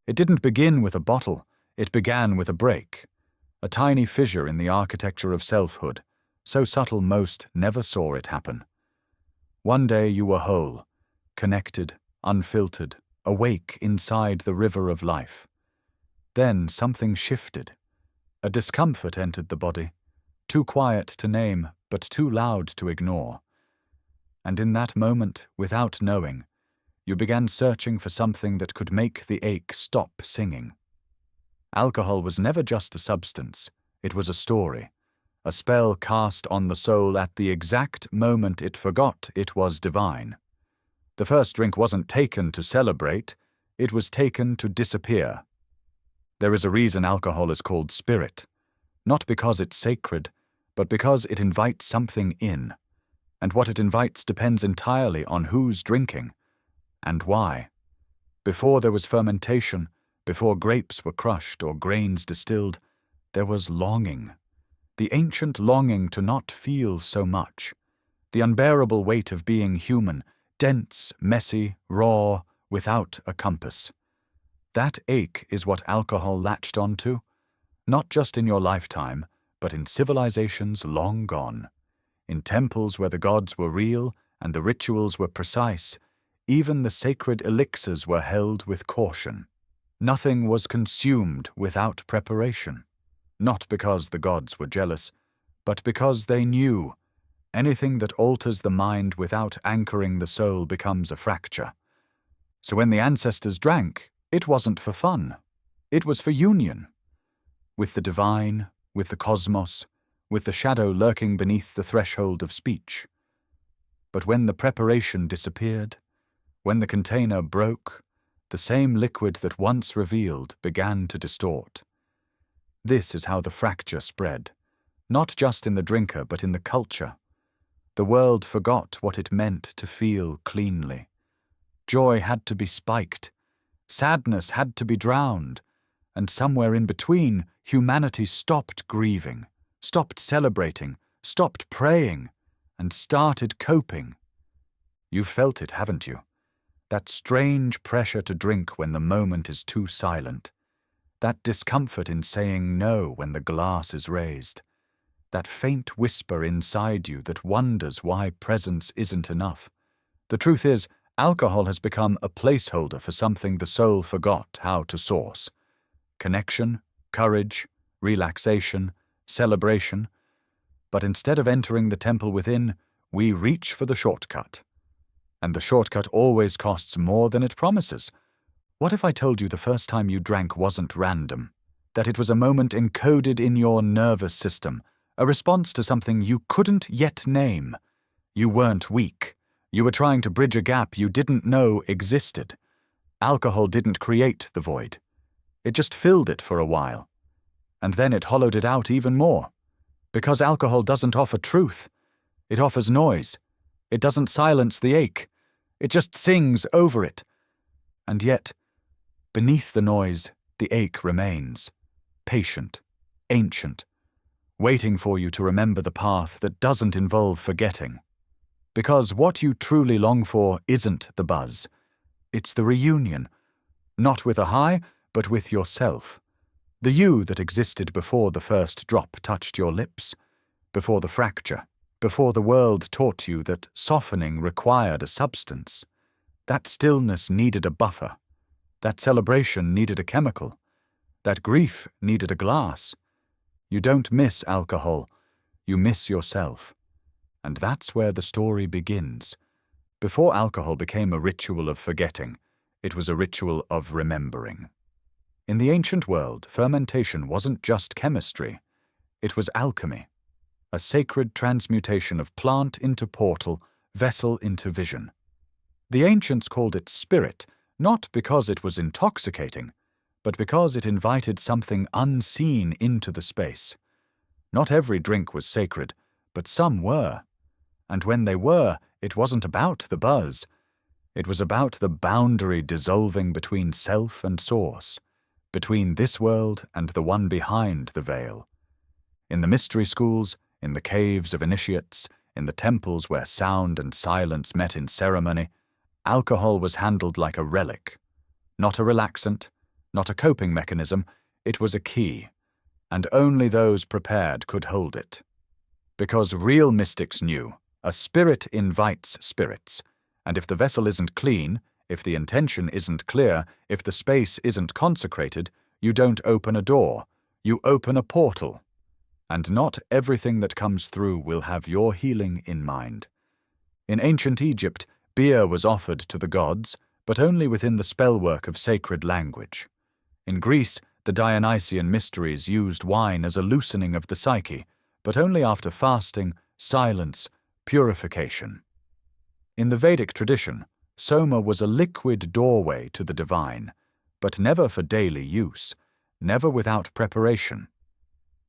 It didn't begin with a bottle, it began with a break, a tiny fissure in the architecture of selfhood, so subtle most never saw it happen. One day you were whole, connected, unfiltered, awake inside the river of life. Then something shifted. A discomfort entered the body, too quiet to name, but too loud to ignore. And in that moment, without knowing, you began searching for something that could make the ache stop singing. Alcohol was never just a substance, it was a story, a spell cast on the soul at the exact moment it forgot it was divine. The first drink wasn't taken to celebrate, it was taken to disappear. There is a reason alcohol is called spirit, not because it's sacred, but because it invites something in, and what it invites depends entirely on who's drinking, and why. Before there was fermentation, before grapes were crushed or grains distilled, there was longing. The ancient longing to not feel so much. The unbearable weight of being human, dense, messy, raw, without a compass. That ache is what alcohol latched onto, not just in your lifetime, but in civilizations long gone. In temples where the gods were real and the rituals were precise, even the sacred elixirs were held with caution. Nothing was consumed without preparation, not because the gods were jealous, but because they knew anything that alters the mind without anchoring the soul becomes a fracture. So when the ancestors drank, it wasn't for fun. It was for union. With the divine, with the cosmos, with the shadow lurking beneath the threshold of speech. But when the preparation disappeared, when the container broke, the same liquid that once revealed began to distort. This is how the fracture spread, not just in the drinker but in the culture. The world forgot what it meant to feel cleanly. Joy had to be spiked, sadness had to be drowned, and somewhere in between, humanity stopped grieving, stopped celebrating, stopped praying, and started coping. You've felt it, haven't you? That strange pressure to drink when the moment is too silent. That discomfort in saying no when the glass is raised. That faint whisper inside you that wonders why presence isn't enough. The truth is, alcohol has become a placeholder for something the soul forgot how to source. Connection, courage, relaxation, celebration. But instead of entering the temple within, we reach for the shortcut. And the shortcut always costs more than it promises. What if I told you the first time you drank wasn't random? That it was a moment encoded in your nervous system, a response to something you couldn't yet name. You weren't weak. You were trying to bridge a gap you didn't know existed. Alcohol didn't create the void. It just filled it for a while. And then it hollowed it out even more. Because alcohol doesn't offer truth. It offers noise. It doesn't silence the ache. It just sings over it. And yet, beneath the noise, the ache remains. Patient, ancient, waiting for you to remember the path that doesn't involve forgetting. Because what you truly long for isn't the buzz. It's the reunion. Not with a high, but with yourself. The you that existed before the first drop touched your lips, before the fracture, before the world taught you that softening required a substance. That stillness needed a buffer. That celebration needed a chemical. That grief needed a glass. You don't miss alcohol, you miss yourself. And that's where the story begins. Before alcohol became a ritual of forgetting, it was a ritual of remembering. In the ancient world, fermentation wasn't just chemistry. It was alchemy, a sacred transmutation of plant into portal, vessel into vision. The ancients called it spirit, not because it was intoxicating, but because it invited something unseen into the space. Not every drink was sacred, but some were. And when they were, it wasn't about the buzz. It was about the boundary dissolving between self and source, between this world and the one behind the veil. In the mystery schools, in the caves of initiates, in the temples where sound and silence met in ceremony, alcohol was handled like a relic, not a relaxant, not a coping mechanism, it was a key, and only those prepared could hold it. Because real mystics knew, a spirit invites spirits, and if the vessel isn't clean, if the intention isn't clear, if the space isn't consecrated, you don't open a door, you open a portal. And not everything that comes through will have your healing in mind. In ancient Egypt, beer was offered to the gods, but only within the spellwork of sacred language. In Greece, the Dionysian mysteries used wine as a loosening of the psyche, but only after fasting, silence, purification. In the Vedic tradition, soma was a liquid doorway to the divine, but never for daily use, never without preparation.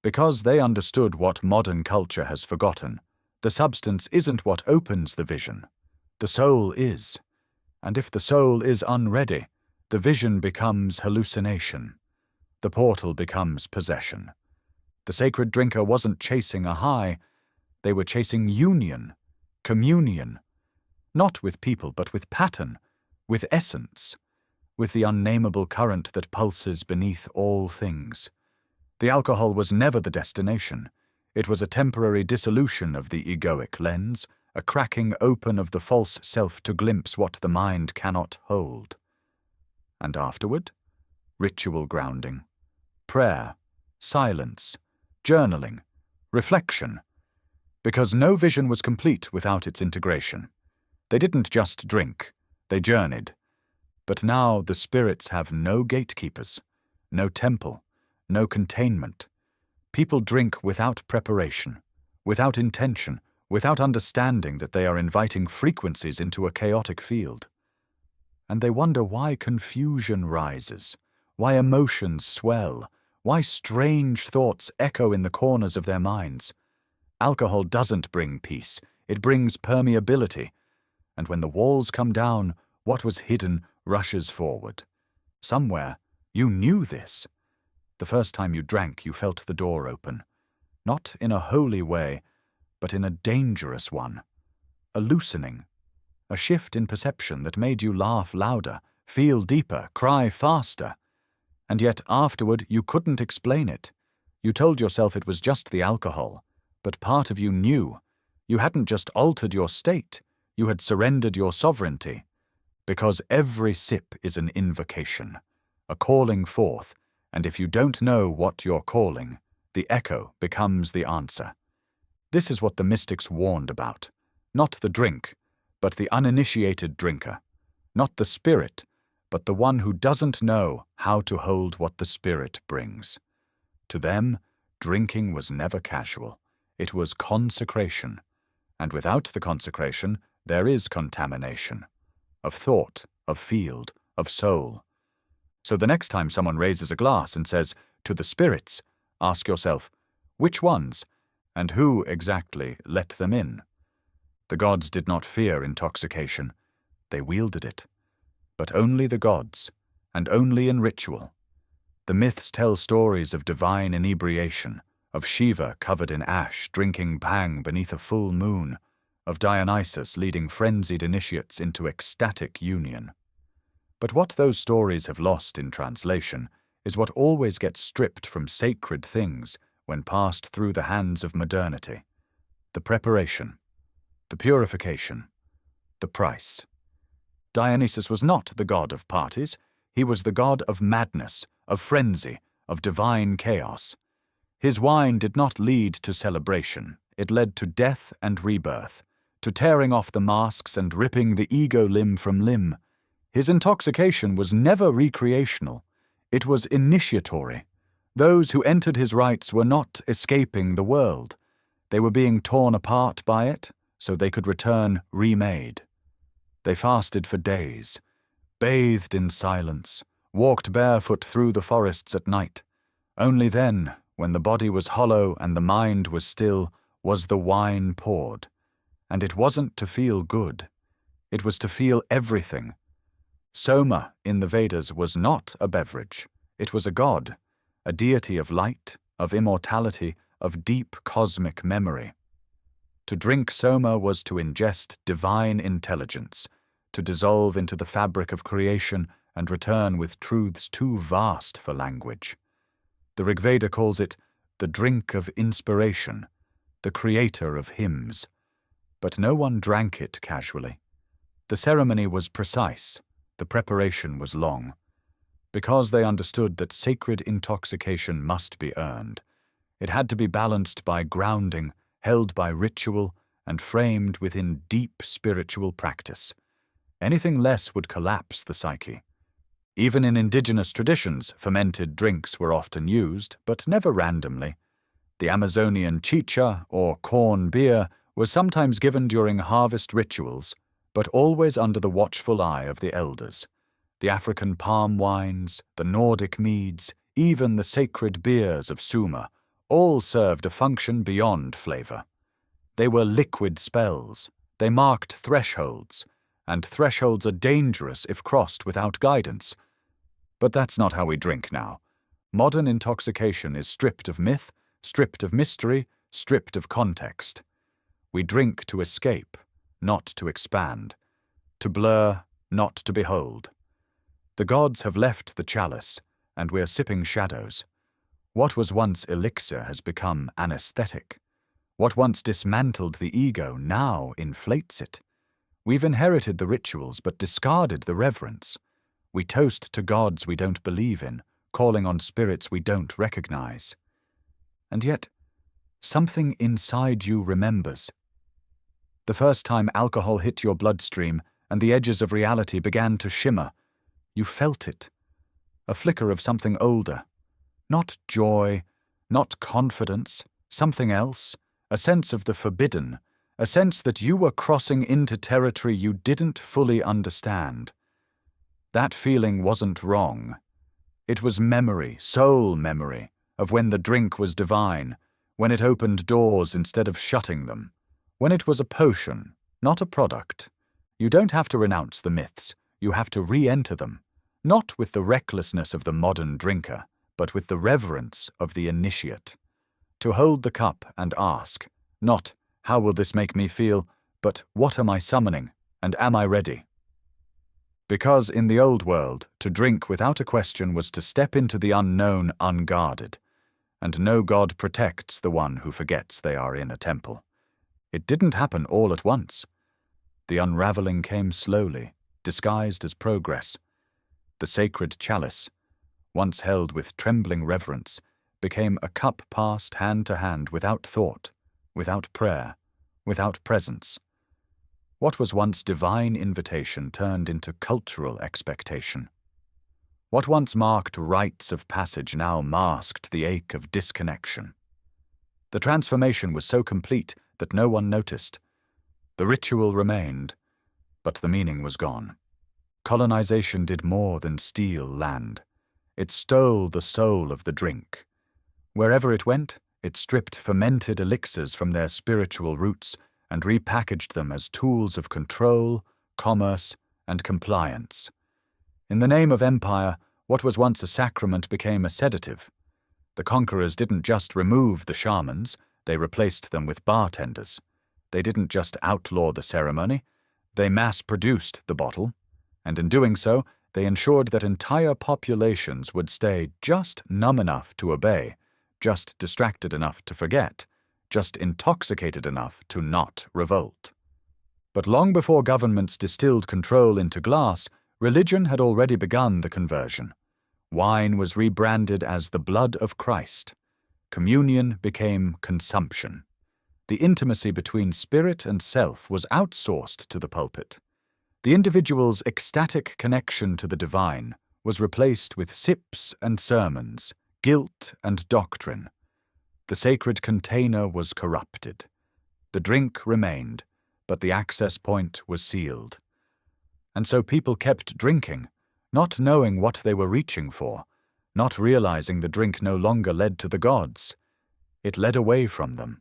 Because they understood what modern culture has forgotten, the substance isn't what opens the vision. The soul is. And if the soul is unready, the vision becomes hallucination. The portal becomes possession. The sacred drinker wasn't chasing a high, they were chasing union, communion, not with people but with pattern, with essence, with the unnameable current that pulses beneath all things. The alcohol was never the destination. It was a temporary dissolution of the egoic lens, a cracking open of the false self to glimpse what the mind cannot hold. And afterward? Ritual grounding, prayer, silence, journaling, reflection. Because no vision was complete without its integration. They didn't just drink, they journeyed. But now the spirits have no gatekeepers, no temple, no containment. People drink without preparation, without intention, without understanding that they are inviting frequencies into a chaotic field. And they wonder why confusion rises, why emotions swell, why strange thoughts echo in the corners of their minds. Alcohol doesn't bring peace, it brings permeability. And when the walls come down, what was hidden rushes forward. Somewhere, you knew this. The first time you drank, you felt the door open. Not in a holy way, but in a dangerous one. A loosening. A shift in perception that made you laugh louder, feel deeper, cry faster. And yet afterward you couldn't explain it. You told yourself it was just the alcohol, but part of you knew. You hadn't just altered your state, you had surrendered your sovereignty. Because every sip is an invocation, a calling forth, and if you don't know what you're calling, the echo becomes the answer. This is what the mystics warned about. Not the drink, but the uninitiated drinker. Not the spirit, but the one who doesn't know how to hold what the spirit brings. To them, drinking was never casual. It was consecration. And without the consecration, there is contamination. Of thought, of field, of soul. So the next time someone raises a glass and says, "To the spirits," ask yourself, which ones, and who exactly let them in? The gods did not fear intoxication. They wielded it. But only the gods, and only in ritual. The myths tell stories of divine inebriation, of Shiva covered in ash drinking bhang beneath a full moon, of Dionysus leading frenzied initiates into ecstatic union. But what those stories have lost in translation is what always gets stripped from sacred things when passed through the hands of modernity. The preparation, the purification, the price. Dionysus was not the god of parties, he was the god of madness, of frenzy, of divine chaos. His wine did not lead to celebration, it led to death and rebirth, to tearing off the masks and ripping the ego limb from limb. His intoxication was never recreational, it was initiatory. Those who entered his rites were not escaping the world. They were being torn apart by it, so they could return remade. They fasted for days, bathed in silence, walked barefoot through the forests at night. Only then, when the body was hollow and the mind was still, was the wine poured. And it wasn't to feel good. It was to feel everything. Soma in the Vedas was not a beverage. It was a god, a deity of light, of immortality, of deep cosmic memory. To drink soma was to ingest divine intelligence, to dissolve into the fabric of creation and return with truths too vast for language. The Rigveda calls it the drink of inspiration, the creator of hymns. But no one drank it casually. The ceremony was precise, the preparation was long, because they understood that sacred intoxication must be earned. It had to be balanced by grounding, held by ritual, and framed within deep spiritual practice. Anything less would collapse the psyche. Even in indigenous traditions, fermented drinks were often used, but never randomly. The Amazonian chicha, or corn beer, was sometimes given during harvest rituals, but always under the watchful eye of the elders. The African palm wines, the Nordic meads, even the sacred beers of Suma, all served a function beyond flavor. They were liquid spells. They marked thresholds, and thresholds are dangerous if crossed without guidance. But that's not how we drink now. Modern intoxication is stripped of myth, stripped of mystery, stripped of context. We drink to escape, not to expand, to blur, not to behold. The gods have left the chalice, and we're sipping shadows. What was once elixir has become anesthetic. What once dismantled the ego now inflates it. We've inherited the rituals but discarded the reverence. We toast to gods we don't believe in, calling on spirits we don't recognize. And yet, something inside you remembers. The first time alcohol hit your bloodstream and the edges of reality began to shimmer, you felt it. A flicker of something older. Not joy, not confidence, something else, a sense of the forbidden, a sense that you were crossing into territory you didn't fully understand. That feeling wasn't wrong. It was memory, soul memory, of when the drink was divine, when it opened doors instead of shutting them, when it was a potion, not a product. You don't have to renounce the myths, you have to re-enter them, not with the recklessness of the modern drinker, but with the reverence of the initiate. To hold the cup and ask, not, how will this make me feel, but what am I summoning, and am I ready? Because in the old world, to drink without a question was to step into the unknown unguarded, and no god protects the one who forgets they are in a temple. It didn't happen all at once. The unraveling came slowly, disguised as progress. The sacred chalice, once held with trembling reverence, became a cup passed hand to hand without thought, without prayer, without presence. What was once divine invitation turned into cultural expectation. What once marked rites of passage now masked the ache of disconnection. The transformation was so complete that no one noticed. The ritual remained, but the meaning was gone. Colonization did more than steal land. It stole the soul of the drink. Wherever it went, it stripped fermented elixirs from their spiritual roots and repackaged them as tools of control, commerce, and compliance. In the name of empire, what was once a sacrament became a sedative. The conquerors didn't just remove the shamans, they replaced them with bartenders. They didn't just outlaw the ceremony, they mass-produced the bottle, and in doing so, they ensured that entire populations would stay just numb enough to obey, just distracted enough to forget, just intoxicated enough to not revolt. But long before governments distilled control into glass, religion had already begun the conversion. Wine was rebranded as the blood of Christ. Communion became consumption. The intimacy between spirit and self was outsourced to the pulpit. The individual's ecstatic connection to the divine was replaced with sips and sermons, guilt and doctrine. The sacred container was corrupted. The drink remained, but the access point was sealed. And so people kept drinking, not knowing what they were reaching for, not realizing the drink no longer led to the gods. It led away from them.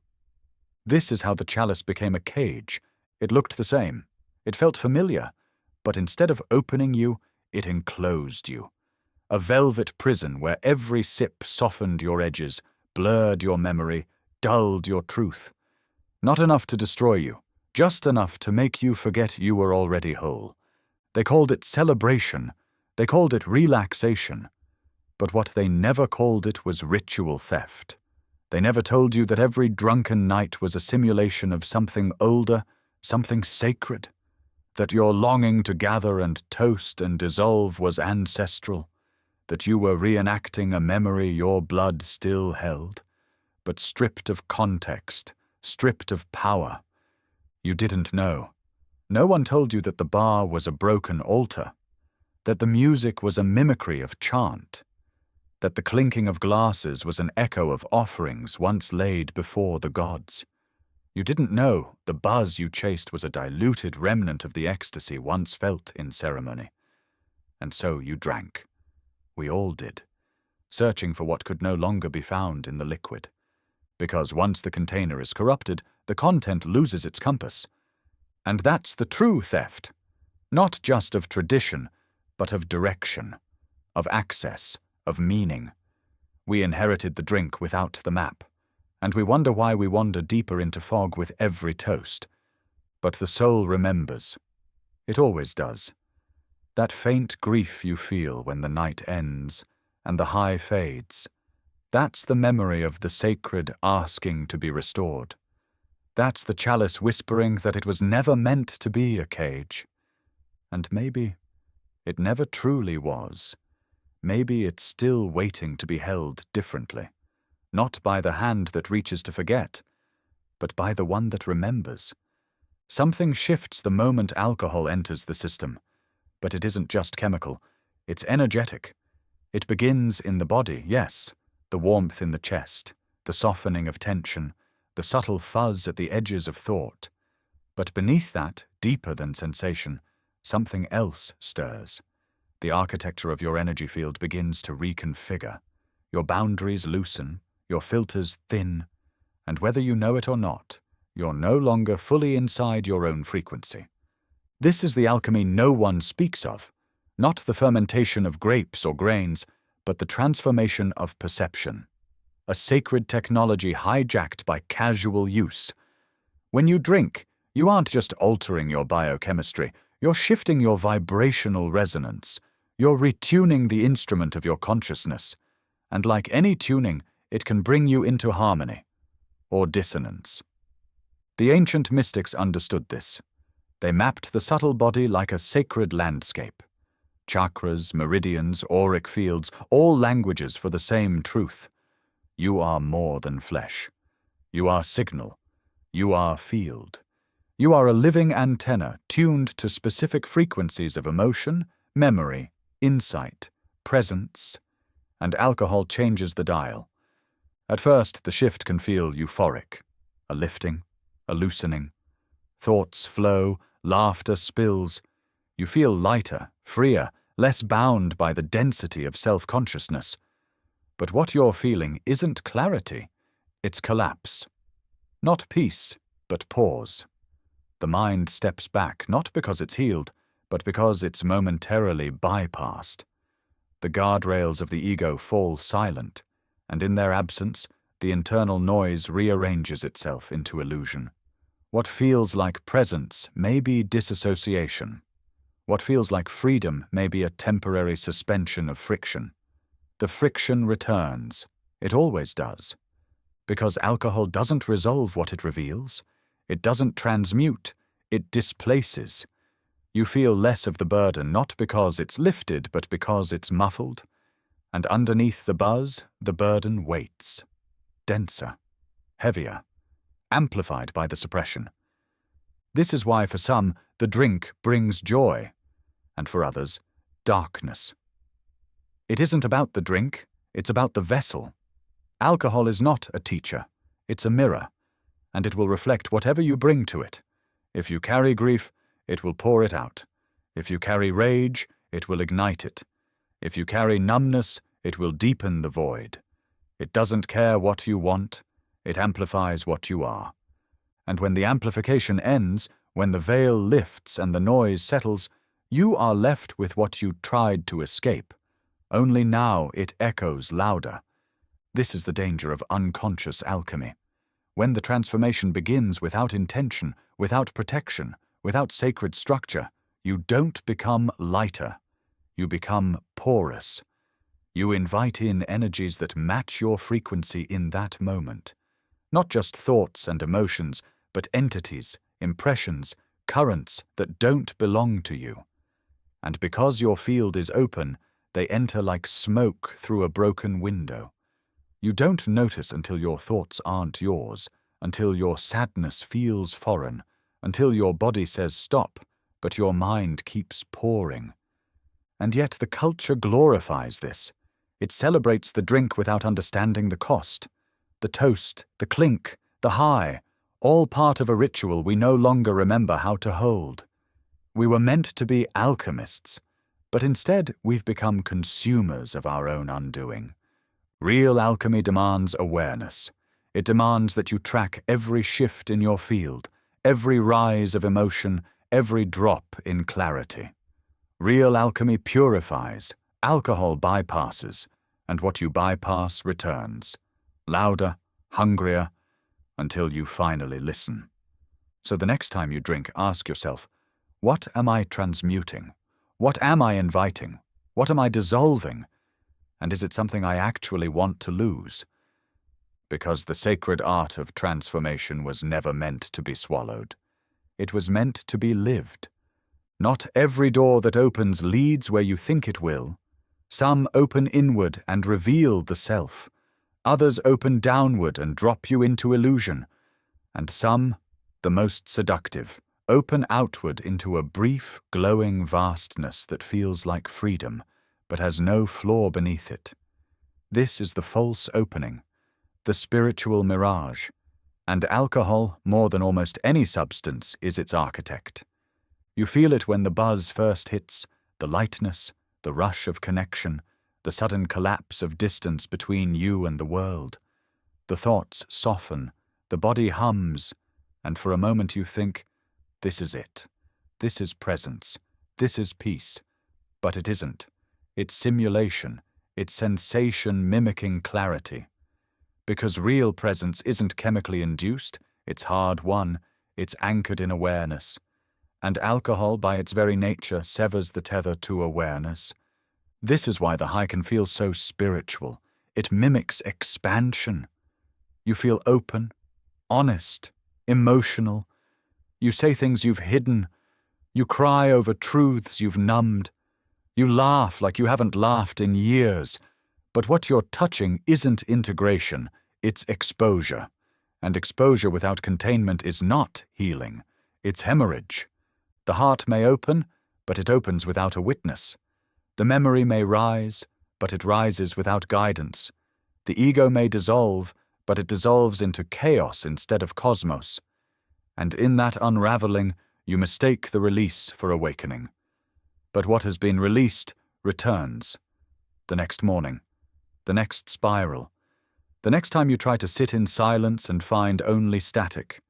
This is how the chalice became a cage. It looked the same. It felt familiar, but instead of opening you, it enclosed you. A velvet prison where every sip softened your edges, blurred your memory, dulled your truth. Not enough to destroy you, just enough to make you forget you were already whole. They called it celebration, They called it relaxation, but what they never called it was ritual theft. They never told you that every drunken night was a simulation of something older, something sacred, that your longing to gather and toast and dissolve was ancestral, that you were reenacting a memory your blood still held, but stripped of context, stripped of power. You didn't know. No one told you that the bar was a broken altar, that the music was a mimicry of chant, that the clinking of glasses was an echo of offerings once laid before the gods. You didn't know the buzz you chased was a diluted remnant of the ecstasy once felt in ceremony. And so you drank. We all did, searching for what could no longer be found in the liquid. Because once the container is corrupted, the content loses its compass. And that's the true theft, not just of tradition, but of direction, of access, of meaning. We inherited the drink without the map, and we wonder why we wander deeper into fog with every toast. But the soul remembers. It always does. That faint grief you feel when the night ends and the high fades, that's the memory of the sacred asking to be restored. That's the chalice whispering that it was never meant to be a cage. And maybe it never truly was. Maybe it's still waiting to be held differently, not by the hand that reaches to forget, but by the one that remembers. Something shifts the moment alcohol enters the system, but it isn't just chemical, it's energetic. It begins in the body, yes, the warmth in the chest, the softening of tension, the subtle fuzz at the edges of thought. But beneath that, deeper than sensation, something else stirs. The architecture of your energy field begins to reconfigure. Your boundaries loosen, your filters thin, and whether you know it or not, you're no longer fully inside your own frequency. This is the alchemy no one speaks of, not the fermentation of grapes or grains, but the transformation of perception. A sacred technology hijacked by casual use. When you drink, you aren't just altering your biochemistry, you're shifting your vibrational resonance. You're retuning the instrument of your consciousness. And like any tuning, it can bring you into harmony, or dissonance. The ancient mystics understood this. They mapped the subtle body like a sacred landscape. Chakras, meridians, auric fields, all languages for the same truth. You are more than flesh. You are signal. You are field. You are a living antenna tuned to specific frequencies of emotion, memory, insight, presence, and alcohol changes the dial. At first, the shift can feel euphoric, a lifting, a loosening. Thoughts flow, laughter spills. You feel lighter, freer, less bound by the density of self-consciousness. But what you're feeling isn't clarity, it's collapse. Not peace, but pause. The mind steps back, not because it's healed, but because it's momentarily bypassed. The guardrails of the ego fall silent, and in their absence, the internal noise rearranges itself into illusion. What feels like presence may be disassociation. What feels like freedom may be a temporary suspension of friction. The friction returns. It always does. Because alcohol doesn't resolve what it reveals. It doesn't transmute. It displaces. You feel less of the burden not because it's lifted, but because it's muffled. And underneath the buzz, the burden waits. Denser, heavier, amplified by the suppression. This is why for some, the drink brings joy, and for others, darkness. It isn't about the drink, it's about the vessel. Alcohol is not a teacher, it's a mirror, and it will reflect whatever you bring to it. If you carry grief, it will pour it out. If you carry rage, it will ignite it. If you carry numbness, it will deepen the void. It doesn't care what you want, it amplifies what you are. And when the amplification ends, when the veil lifts and the noise settles, you are left with what you tried to escape. Only now it echoes louder. This is the danger of unconscious alchemy. When the transformation begins without intention, without protection, without sacred structure, you don't become lighter. You become porous. You invite in energies that match your frequency in that moment. Not just thoughts and emotions, but entities, impressions, currents that don't belong to you. And because your field is open, they enter like smoke through a broken window. You don't notice until your thoughts aren't yours, until your sadness feels foreign, until your body says stop, but your mind keeps pouring. And yet the culture glorifies this. It celebrates the drink without understanding the cost. The toast, the clink, the high, all part of a ritual we no longer remember how to hold. We were meant to be alchemists, but instead we've become consumers of our own undoing. Real alchemy demands awareness. It demands that you track every shift in your field, every rise of emotion, every drop in clarity. Real alchemy purifies, alcohol bypasses, and what you bypass returns. Louder, hungrier, until you finally listen. So the next time you drink, ask yourself, what am I transmuting? What am I inviting? What am I dissolving? And is it something I actually want to lose? Because the sacred art of transformation was never meant to be swallowed. It was meant to be lived. Not every door that opens leads where you think it will. Some open inward and reveal the self. Others open downward and drop you into illusion. And some, the most seductive, open outward into a brief, glowing vastness that feels like freedom, but has no floor beneath it. This is the false opening, the spiritual mirage, and alcohol, more than almost any substance, is its architect. You feel it when the buzz first hits, the lightness, the rush of connection, the sudden collapse of distance between you and the world. The thoughts soften, the body hums, and for a moment you think, this is it. This is presence. This is peace. But it isn't. It's simulation. It's sensation mimicking clarity. Because real presence isn't chemically induced, it's hard-won, it's anchored in awareness. And alcohol, by its very nature, severs the tether to awareness. This is why the high can feel so spiritual. It mimics expansion. You feel open, honest, emotional. You say things you've hidden. You cry over truths you've numbed. You laugh like you haven't laughed in years. But what you're touching isn't integration, it's exposure. And exposure without containment is not healing, it's hemorrhage. The heart may open, but it opens without a witness. The memory may rise, but it rises without guidance. The ego may dissolve, but it dissolves into chaos instead of cosmos. And in that unraveling, you mistake the release for awakening. But what has been released returns. The next morning, the next spiral, the next time you try to sit in silence and find only static.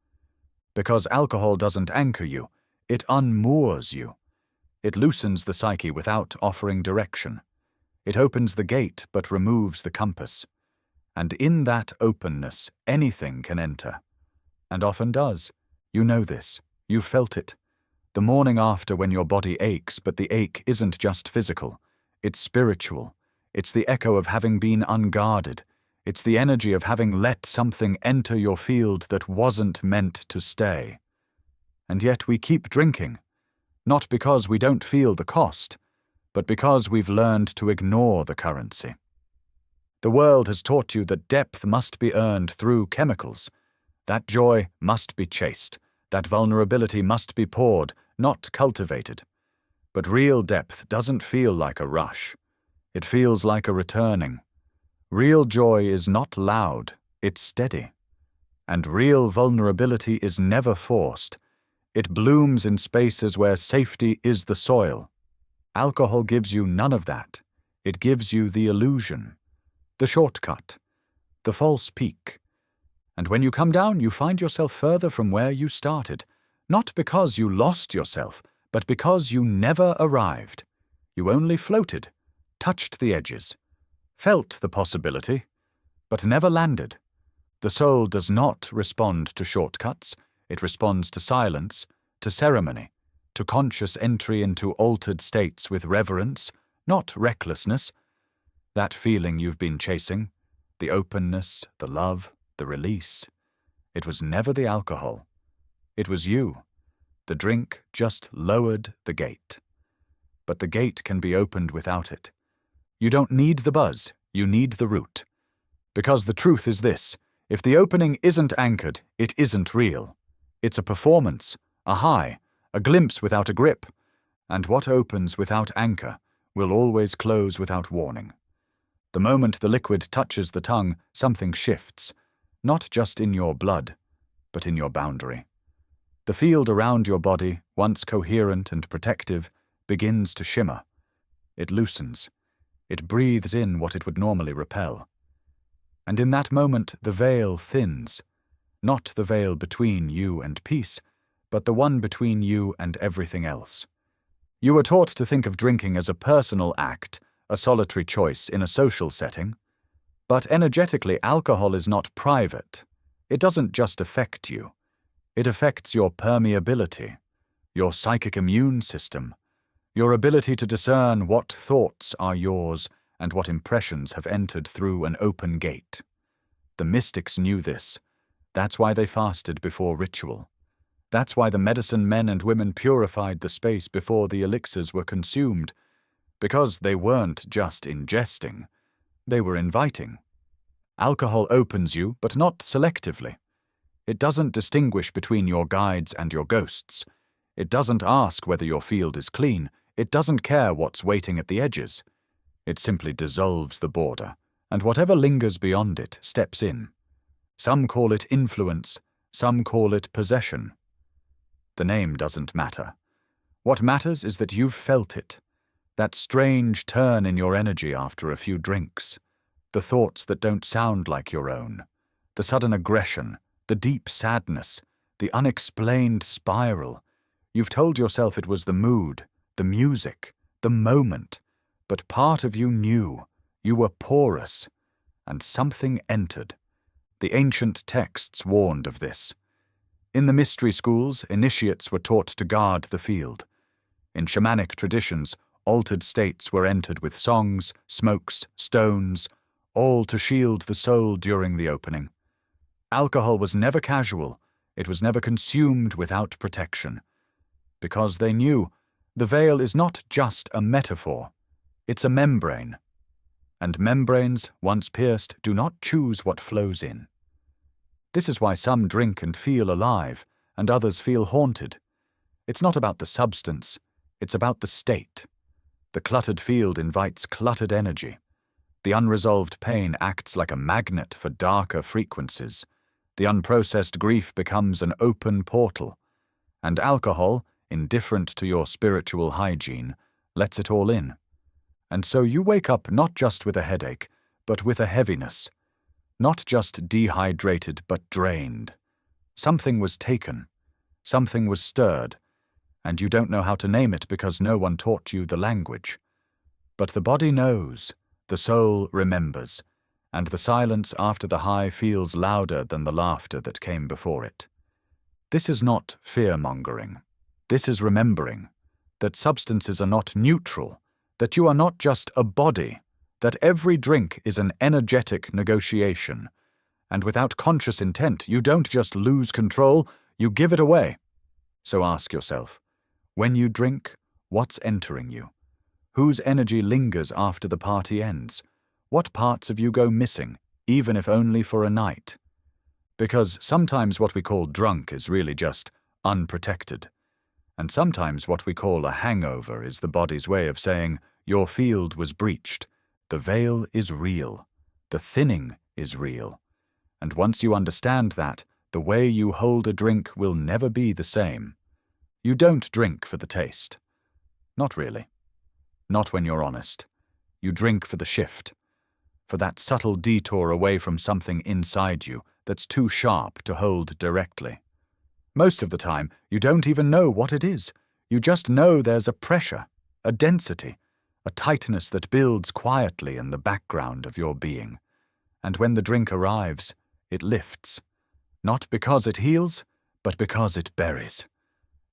Because alcohol doesn't anchor you, it unmoors you. It loosens the psyche without offering direction. It opens the gate but removes the compass. And in that openness, anything can enter. And often does. You know this. You've felt it. The morning after when your body aches, but the ache isn't just physical. It's spiritual. It's the echo of having been unguarded. It's the energy of having let something enter your field that wasn't meant to stay. And yet we keep drinking. Not because we don't feel the cost, but because we've learned to ignore the currency. The world has taught you that depth must be earned through chemicals. That joy must be chased. That vulnerability must be poured, not cultivated. But real depth doesn't feel like a rush. It feels like a returning. Real joy is not loud, it's steady. And real vulnerability is never forced. It blooms in spaces where safety is the soil. Alcohol gives you none of that. It gives you the illusion, the shortcut, the false peak. And when you come down, you find yourself further from where you started, not because you lost yourself, but because you never arrived. You only floated, touched the edges, felt the possibility, but never landed. The soul does not respond to shortcuts. It responds to silence, to ceremony, to conscious entry into altered states with reverence, not recklessness. That feeling you've been chasing, the openness, the love, the release. It was never the alcohol. It was you. The drink just lowered the gate. But the gate can be opened without it. You don't need the buzz, you need the root. Because the truth is this: if the opening isn't anchored, it isn't real. It's a performance, a high, a glimpse without a grip. And what opens without anchor will always close without warning. The moment the liquid touches the tongue, something shifts, not just in your blood, but in your boundary. The field around your body, once coherent and protective, begins to shimmer. It loosens. It breathes in what it would normally repel. And in that moment, the veil thins. Not the veil between you and peace, but the one between you and everything else. You were taught to think of drinking as a personal act, a solitary choice in a social setting. But energetically, alcohol is not private. It doesn't just affect you. It affects your permeability, your psychic immune system, your ability to discern what thoughts are yours and what impressions have entered through an open gate. The mystics knew this. That's why they fasted before ritual. That's why the medicine men and women purified the space before the elixirs were consumed, because they weren't just ingesting, they were inviting. Alcohol opens you, but not selectively. It doesn't distinguish between your guides and your ghosts. It doesn't ask whether your field is clean. It doesn't care what's waiting at the edges. It simply dissolves the border, and whatever lingers beyond it steps in. Some call it influence, some call it possession. The name doesn't matter. What matters is that you've felt it, that strange turn in your energy after a few drinks, the thoughts that don't sound like your own, the sudden aggression, the deep sadness, the unexplained spiral. You've told yourself it was the mood, the music, the moment, but part of you knew, you were porous, and something entered. The ancient texts warned of this. In the mystery schools, initiates were taught to guard the field. In shamanic traditions, altered states were entered with songs, smokes, stones, all to shield the soul during the opening. Alcohol was never casual. It was never consumed without protection. Because they knew the veil is not just a metaphor. It's a membrane. And membranes, once pierced, do not choose what flows in. This is why some drink and feel alive, and others feel haunted. It's not about the substance, it's about the state. The cluttered field invites cluttered energy. The unresolved pain acts like a magnet for darker frequencies. The unprocessed grief becomes an open portal. And alcohol, indifferent to your spiritual hygiene, lets it all in. And so you wake up not just with a headache, but with a heaviness. Not just dehydrated, but drained. Something was taken. Something was stirred. And you don't know how to name it because no one taught you the language. But the body knows, the soul remembers, and the silence after the high feels louder than the laughter that came before it. This is not fear-mongering. This is remembering that substances are not neutral, that you are not just a body, that every drink is an energetic negotiation, and without conscious intent, you don't just lose control, you give it away. So ask yourself, when you drink, what's entering you? Whose energy lingers after the party ends? What parts of you go missing, even if only for a night? Because sometimes what we call drunk is really just unprotected. And sometimes what we call a hangover is the body's way of saying, your field was breached. The veil is real. The thinning is real. And once you understand that, the way you hold a drink will never be the same. You don't drink for the taste. Not really. Not when you're honest. You drink for the shift. For that subtle detour away from something inside you that's too sharp to hold directly. Most of the time, you don't even know what it is. You just know there's a pressure, a density, a tightness that builds quietly in the background of your being. And when the drink arrives, it lifts. Not because it heals, but because it buries.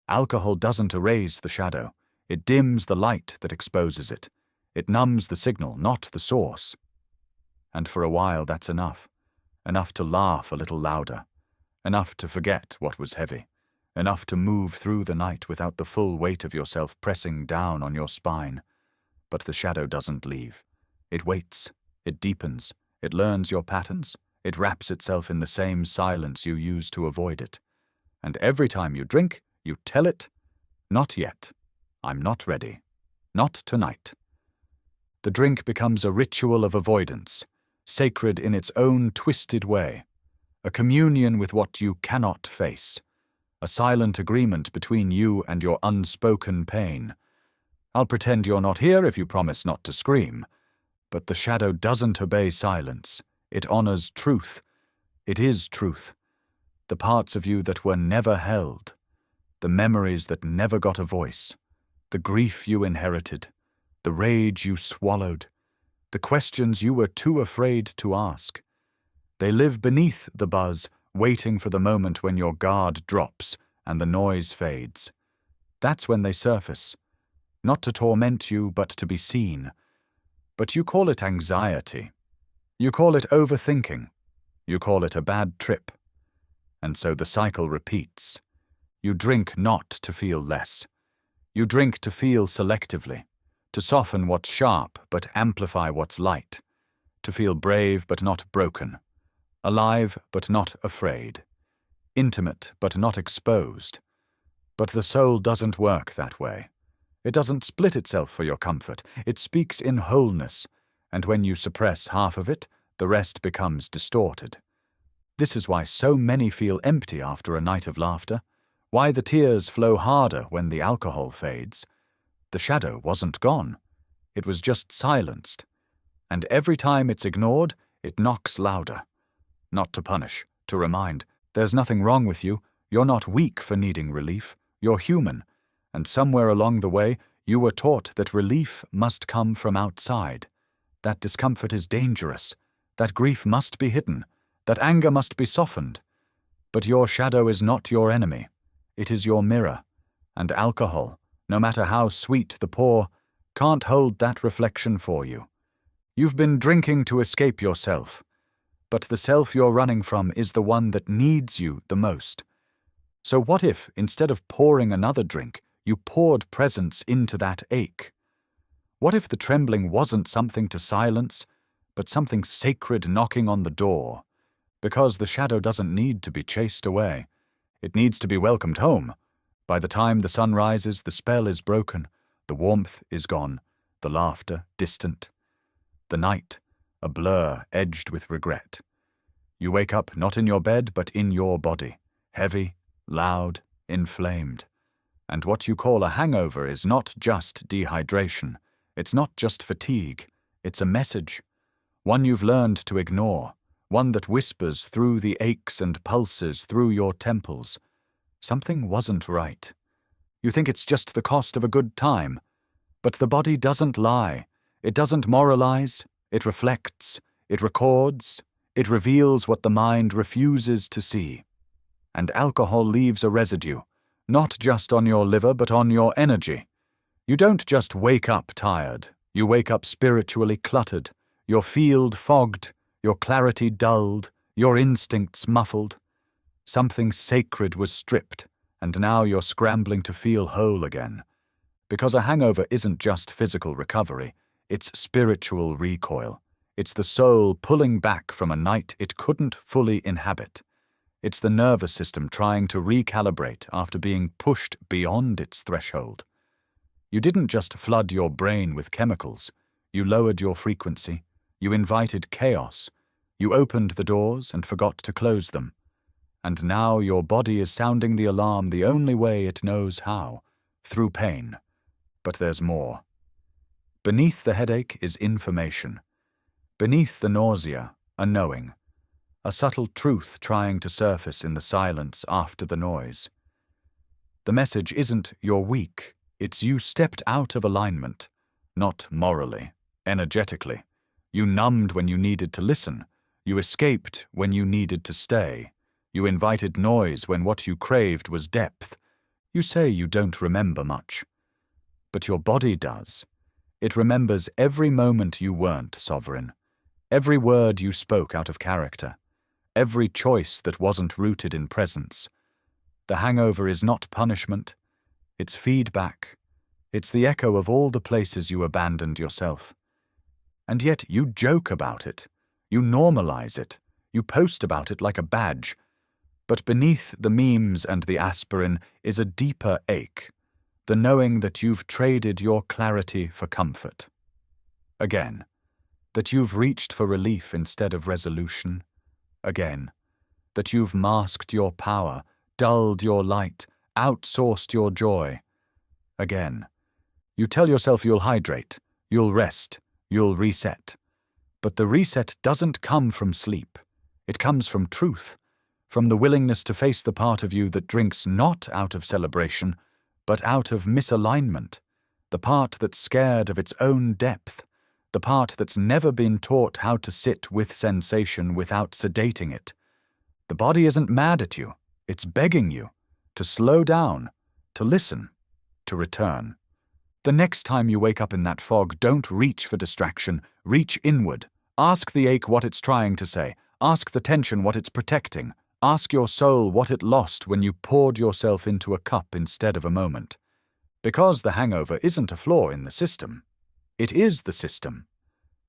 Alcohol doesn't erase the shadow. It dims the light that exposes it. It numbs the signal, not the source. And for a while that's enough. Enough to laugh a little louder. Enough to forget what was heavy. Enough to move through the night without the full weight of yourself pressing down on your spine. But the shadow doesn't leave. It waits. It deepens. It learns your patterns. It wraps itself in the same silence you use to avoid it. And every time you drink, you tell it, "Not yet. I'm not ready. Not tonight." The drink becomes a ritual of avoidance, sacred in its own twisted way, a communion with what you cannot face, a silent agreement between you and your unspoken pain. I'll pretend you're not here if you promise not to scream. But the shadow doesn't obey silence. It honors truth. It is truth. The parts of you that were never held. The memories that never got a voice. The grief you inherited. The rage you swallowed. The questions you were too afraid to ask. They live beneath the buzz, waiting for the moment when your guard drops and the noise fades. That's when they surface. Not to torment you, but to be seen. But you call it anxiety. You call it overthinking. You call it a bad trip. And so the cycle repeats. You drink not to feel less. You drink to feel selectively, to soften what's sharp but amplify what's light, to feel brave but not broken, alive but not afraid, intimate but not exposed. But the soul doesn't work that way. It doesn't split itself for your comfort. It speaks in wholeness, and when you suppress half of it, the rest becomes distorted. This is why so many feel empty after a night of laughter, why the tears flow harder when the alcohol fades. The shadow wasn't gone. It was just silenced. And every time it's ignored, it knocks louder. Not to punish, to remind, there's nothing wrong with you. You're not weak for needing relief. You're human. And somewhere along the way, you were taught that relief must come from outside. That discomfort is dangerous. That grief must be hidden. That anger must be softened. But your shadow is not your enemy. It is your mirror. And alcohol, no matter how sweet the pour, can't hold that reflection for you. You've been drinking to escape yourself. But the self you're running from is the one that needs you the most. So what if, instead of pouring another drink, you poured presence into that ache? What if the trembling wasn't something to silence, but something sacred knocking on the door? Because the shadow doesn't need to be chased away. It needs to be welcomed home. By the time the sun rises, the spell is broken, the warmth is gone, the laughter distant. The night, a blur edged with regret. You wake up not in your bed, but in your body, heavy, loud, inflamed. And what you call a hangover is not just dehydration. It's not just fatigue. It's a message. One you've learned to ignore. One that whispers through the aches and pulses through your temples. Something wasn't right. You think it's just the cost of a good time. But the body doesn't lie. It doesn't moralize. It reflects. It records. It reveals what the mind refuses to see. And alcohol leaves a residue. Not just on your liver, but on your energy. You don't just wake up tired. You wake up spiritually cluttered, your field fogged, your clarity dulled, your instincts muffled. Something sacred was stripped, and now you're scrambling to feel whole again. Because a hangover isn't just physical recovery, it's spiritual recoil. It's the soul pulling back from a night it couldn't fully inhabit. It's the nervous system trying to recalibrate after being pushed beyond its threshold. You didn't just flood your brain with chemicals. You lowered your frequency. You invited chaos. You opened the doors and forgot to close them. And now your body is sounding the alarm the only way it knows how, through pain. But there's more. Beneath the headache is information. Beneath the nausea, a knowing. A subtle truth trying to surface in the silence after the noise. The message isn't you're weak, it's you stepped out of alignment, not morally, energetically. You numbed when you needed to listen, you escaped when you needed to stay, you invited noise when what you craved was depth. You say you don't remember much, but your body does. It remembers every moment you weren't sovereign, every word you spoke out of character, every choice that wasn't rooted in presence. The hangover is not punishment, it's feedback. It's the echo of all the places you abandoned yourself. And yet you joke about it, you normalize it, you post about it like a badge. But beneath the memes and the aspirin is a deeper ache, the knowing that you've traded your clarity for comfort. Again, that you've reached for relief instead of resolution. Again, that you've masked your power, dulled your light, outsourced your joy. Again, you tell yourself you'll hydrate, you'll rest, you'll reset. But the reset doesn't come from sleep. It comes from truth, from the willingness to face the part of you that drinks not out of celebration, but out of misalignment, the part that's scared of its own depth, the part that's never been taught how to sit with sensation without sedating it. The body isn't mad at you, it's begging you to slow down, to listen, to return. The next time you wake up in that fog, don't reach for distraction, reach inward. Ask the ache what it's trying to say, ask the tension what it's protecting, ask your soul what it lost when you poured yourself into a cup instead of a moment. Because the hangover isn't a flaw in the system. It is the system,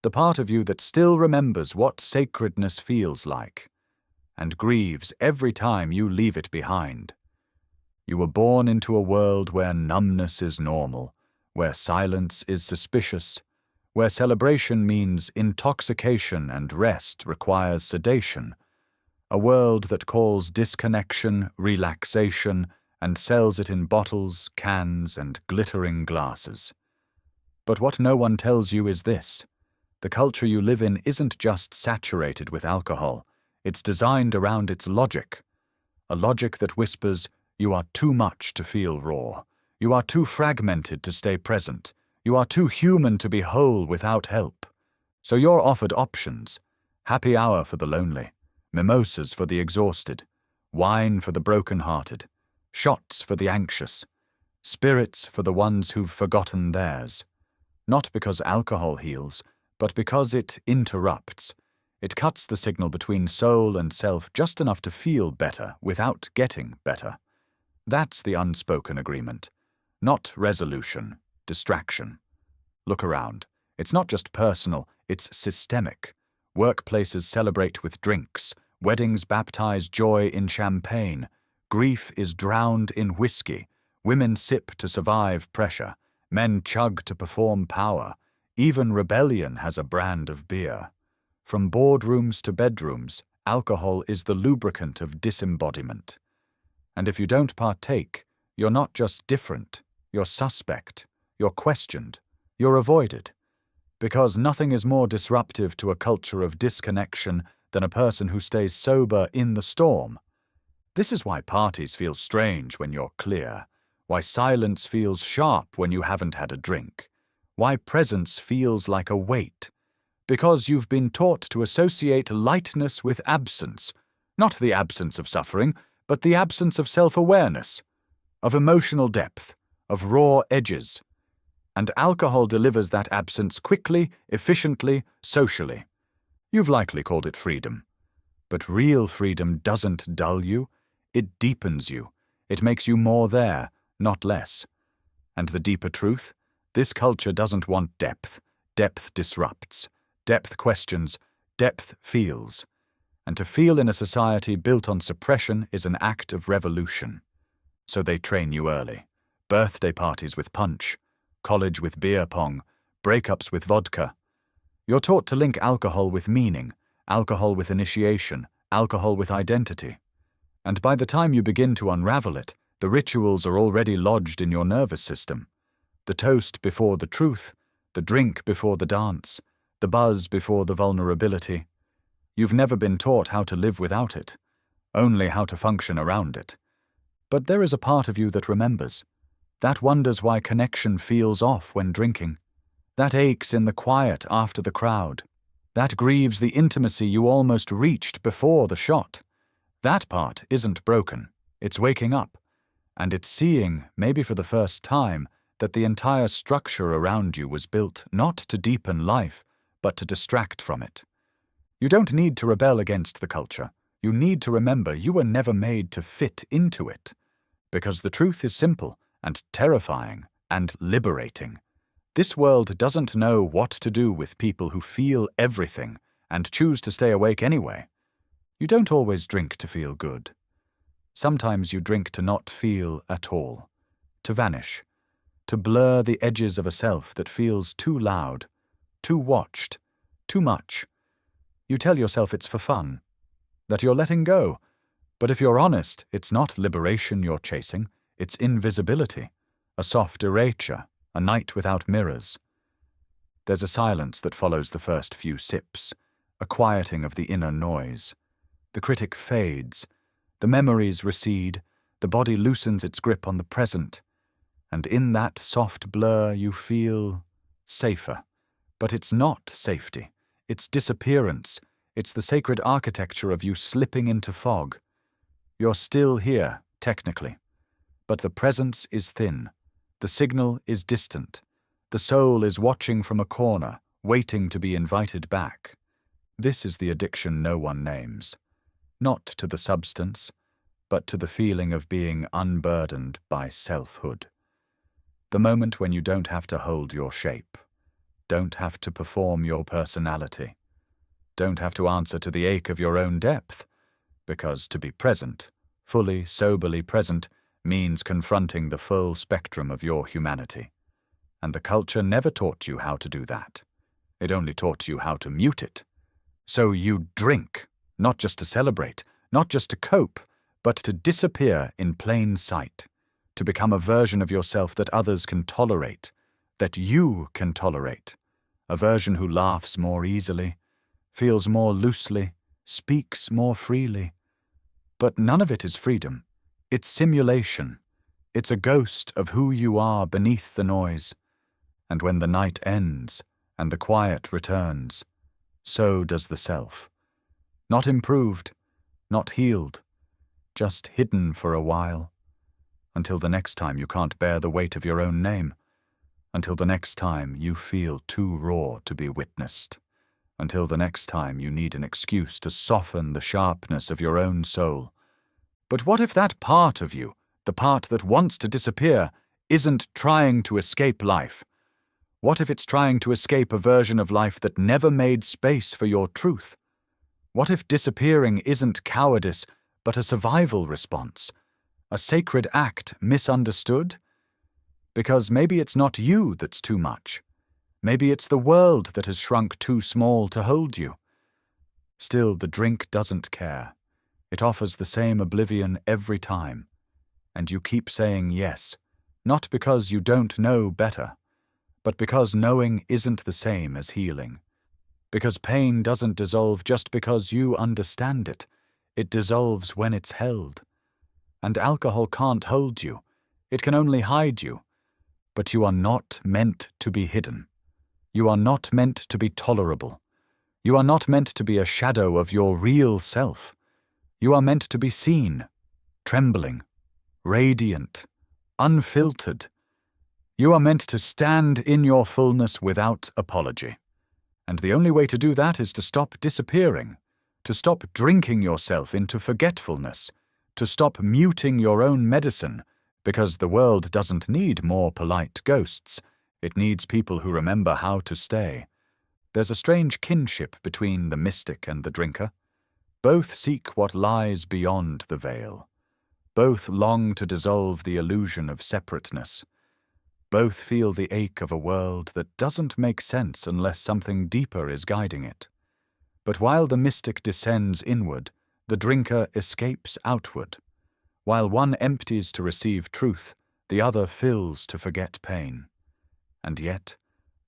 the part of you that still remembers what sacredness feels like, and grieves every time you leave it behind. You were born into a world where numbness is normal, where silence is suspicious, where celebration means intoxication and rest requires sedation, a world that calls disconnection relaxation and sells it in bottles, cans, and glittering glasses. But what no one tells you is this: the culture you live in isn't just saturated with alcohol, it's designed around its logic. A logic that whispers, you are too much to feel raw, you are too fragmented to stay present, you are too human to be whole without help. So you're offered options: happy hour for the lonely, mimosas for the exhausted, wine for the broken-hearted, shots for the anxious, spirits for the ones who've forgotten theirs. Not because alcohol heals, but because it interrupts. It cuts the signal between soul and self just enough to feel better without getting better. That's the unspoken agreement. Not resolution, distraction. Look around. It's not just personal, it's systemic. Workplaces celebrate with drinks. Weddings baptize joy in champagne. Grief is drowned in whiskey. Women sip to survive pressure. Men chug to perform power. Even rebellion has a brand of beer. From boardrooms to bedrooms, alcohol is the lubricant of disembodiment. And if you don't partake, you're not just different, you're suspect, you're questioned, you're avoided. Because nothing is more disruptive to a culture of disconnection than a person who stays sober in the storm. This is why parties feel strange when you're clear, why silence feels sharp when you haven't had a drink, why presence feels like a weight. Because you've been taught to associate lightness with absence, not the absence of suffering, but the absence of self-awareness, of emotional depth, of raw edges. And alcohol delivers that absence quickly, efficiently, socially. You've likely called it freedom. But real freedom doesn't dull you, it deepens you. It makes you more there, not less. And the deeper truth? This culture doesn't want depth. Depth disrupts. Depth questions. Depth feels. And to feel in a society built on suppression is an act of revolution. So they train you early. Birthday parties with punch, college with beer pong, breakups with vodka. You're taught to link alcohol with meaning, alcohol with initiation, alcohol with identity. And by the time you begin to unravel it, the rituals are already lodged in your nervous system. The toast before the truth, the drink before the dance, the buzz before the vulnerability. You've never been taught how to live without it, only how to function around it. But there is a part of you that remembers, that wonders why connection feels off when drinking, that aches in the quiet after the crowd, that grieves the intimacy you almost reached before the shot. That part isn't broken, it's waking up, and it's seeing, maybe for the first time, that the entire structure around you was built not to deepen life, but to distract from it. You don't need to rebel against the culture. You need to remember you were never made to fit into it. Because the truth is simple and terrifying and liberating. This world doesn't know what to do with people who feel everything and choose to stay awake anyway. You don't always drink to feel good. Sometimes you drink to not feel at all, to vanish, to blur the edges of a self that feels too loud, too watched, too much. You tell yourself it's for fun, that you're letting go, but if you're honest, it's not liberation you're chasing, it's invisibility, a soft erasure, a night without mirrors. There's a silence that follows the first few sips, a quieting of the inner noise. The critic fades, the memories recede, the body loosens its grip on the present, and in that soft blur you feel safer. But it's not safety, it's disappearance, it's the sacred architecture of you slipping into fog. You're still here, technically, but the presence is thin, the signal is distant, the soul is watching from a corner, waiting to be invited back. This is the addiction no one names. Not to the substance, but to the feeling of being unburdened by selfhood. The moment when you don't have to hold your shape, don't have to perform your personality, don't have to answer to the ache of your own depth, because to be present, fully, soberly present, means confronting the full spectrum of your humanity. And the culture never taught you how to do that. It only taught you how to mute it. So you drink, not just to celebrate, not just to cope, but to disappear in plain sight, to become a version of yourself that others can tolerate, that you can tolerate, a version who laughs more easily, feels more loosely, speaks more freely. But none of it is freedom. It's simulation. It's a ghost of who you are beneath the noise. And when the night ends and the quiet returns, so does the self. Not improved, not healed, just hidden for a while, until the next time you can't bear the weight of your own name, until the next time you feel too raw to be witnessed, until the next time you need an excuse to soften the sharpness of your own soul. But what if that part of you, the part that wants to disappear, isn't trying to escape life? What if it's trying to escape a version of life that never made space for your truth? What if disappearing isn't cowardice, but a survival response? A sacred act misunderstood? Because maybe it's not you that's too much. Maybe it's the world that has shrunk too small to hold you. Still, the drink doesn't care. It offers the same oblivion every time. And you keep saying yes, not because you don't know better, but because knowing isn't the same as healing. Because pain doesn't dissolve just because you understand it. It dissolves when it's held. And alcohol can't hold you. It can only hide you. But you are not meant to be hidden. You are not meant to be tolerable. You are not meant to be a shadow of your real self. You are meant to be seen, trembling, radiant, unfiltered. You are meant to stand in your fullness without apology. And the only way to do that is to stop disappearing, to stop drinking yourself into forgetfulness, to stop muting your own medicine, because the world doesn't need more polite ghosts. It needs people who remember how to stay. There's a strange kinship between the mystic and the drinker. Both seek what lies beyond the veil. Both long to dissolve the illusion of separateness. Both feel the ache of a world that doesn't make sense unless something deeper is guiding it. But while the mystic descends inward, the drinker escapes outward. While one empties to receive truth, the other fills to forget pain. And yet,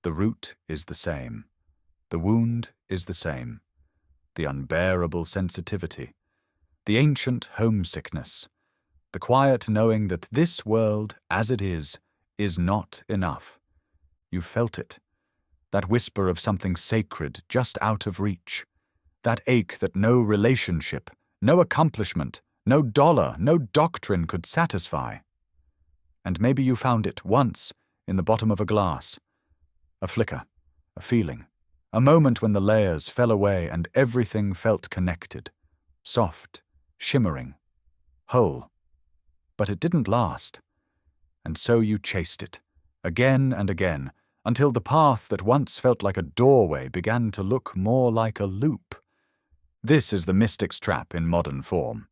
the root is the same. The wound is the same. The unbearable sensitivity, the ancient homesickness, the quiet knowing that this world, as it is not enough. You felt it, that whisper of something sacred just out of reach, that ache that no relationship, no accomplishment, no dollar, no doctrine could satisfy. And maybe you found it once in the bottom of a glass. A flicker, a feeling, a moment when the layers fell away and everything felt connected, soft, shimmering, whole. But it didn't last. And so you chased it, again and again, until the path that once felt like a doorway began to look more like a loop. This is the mystic's trap in modern form.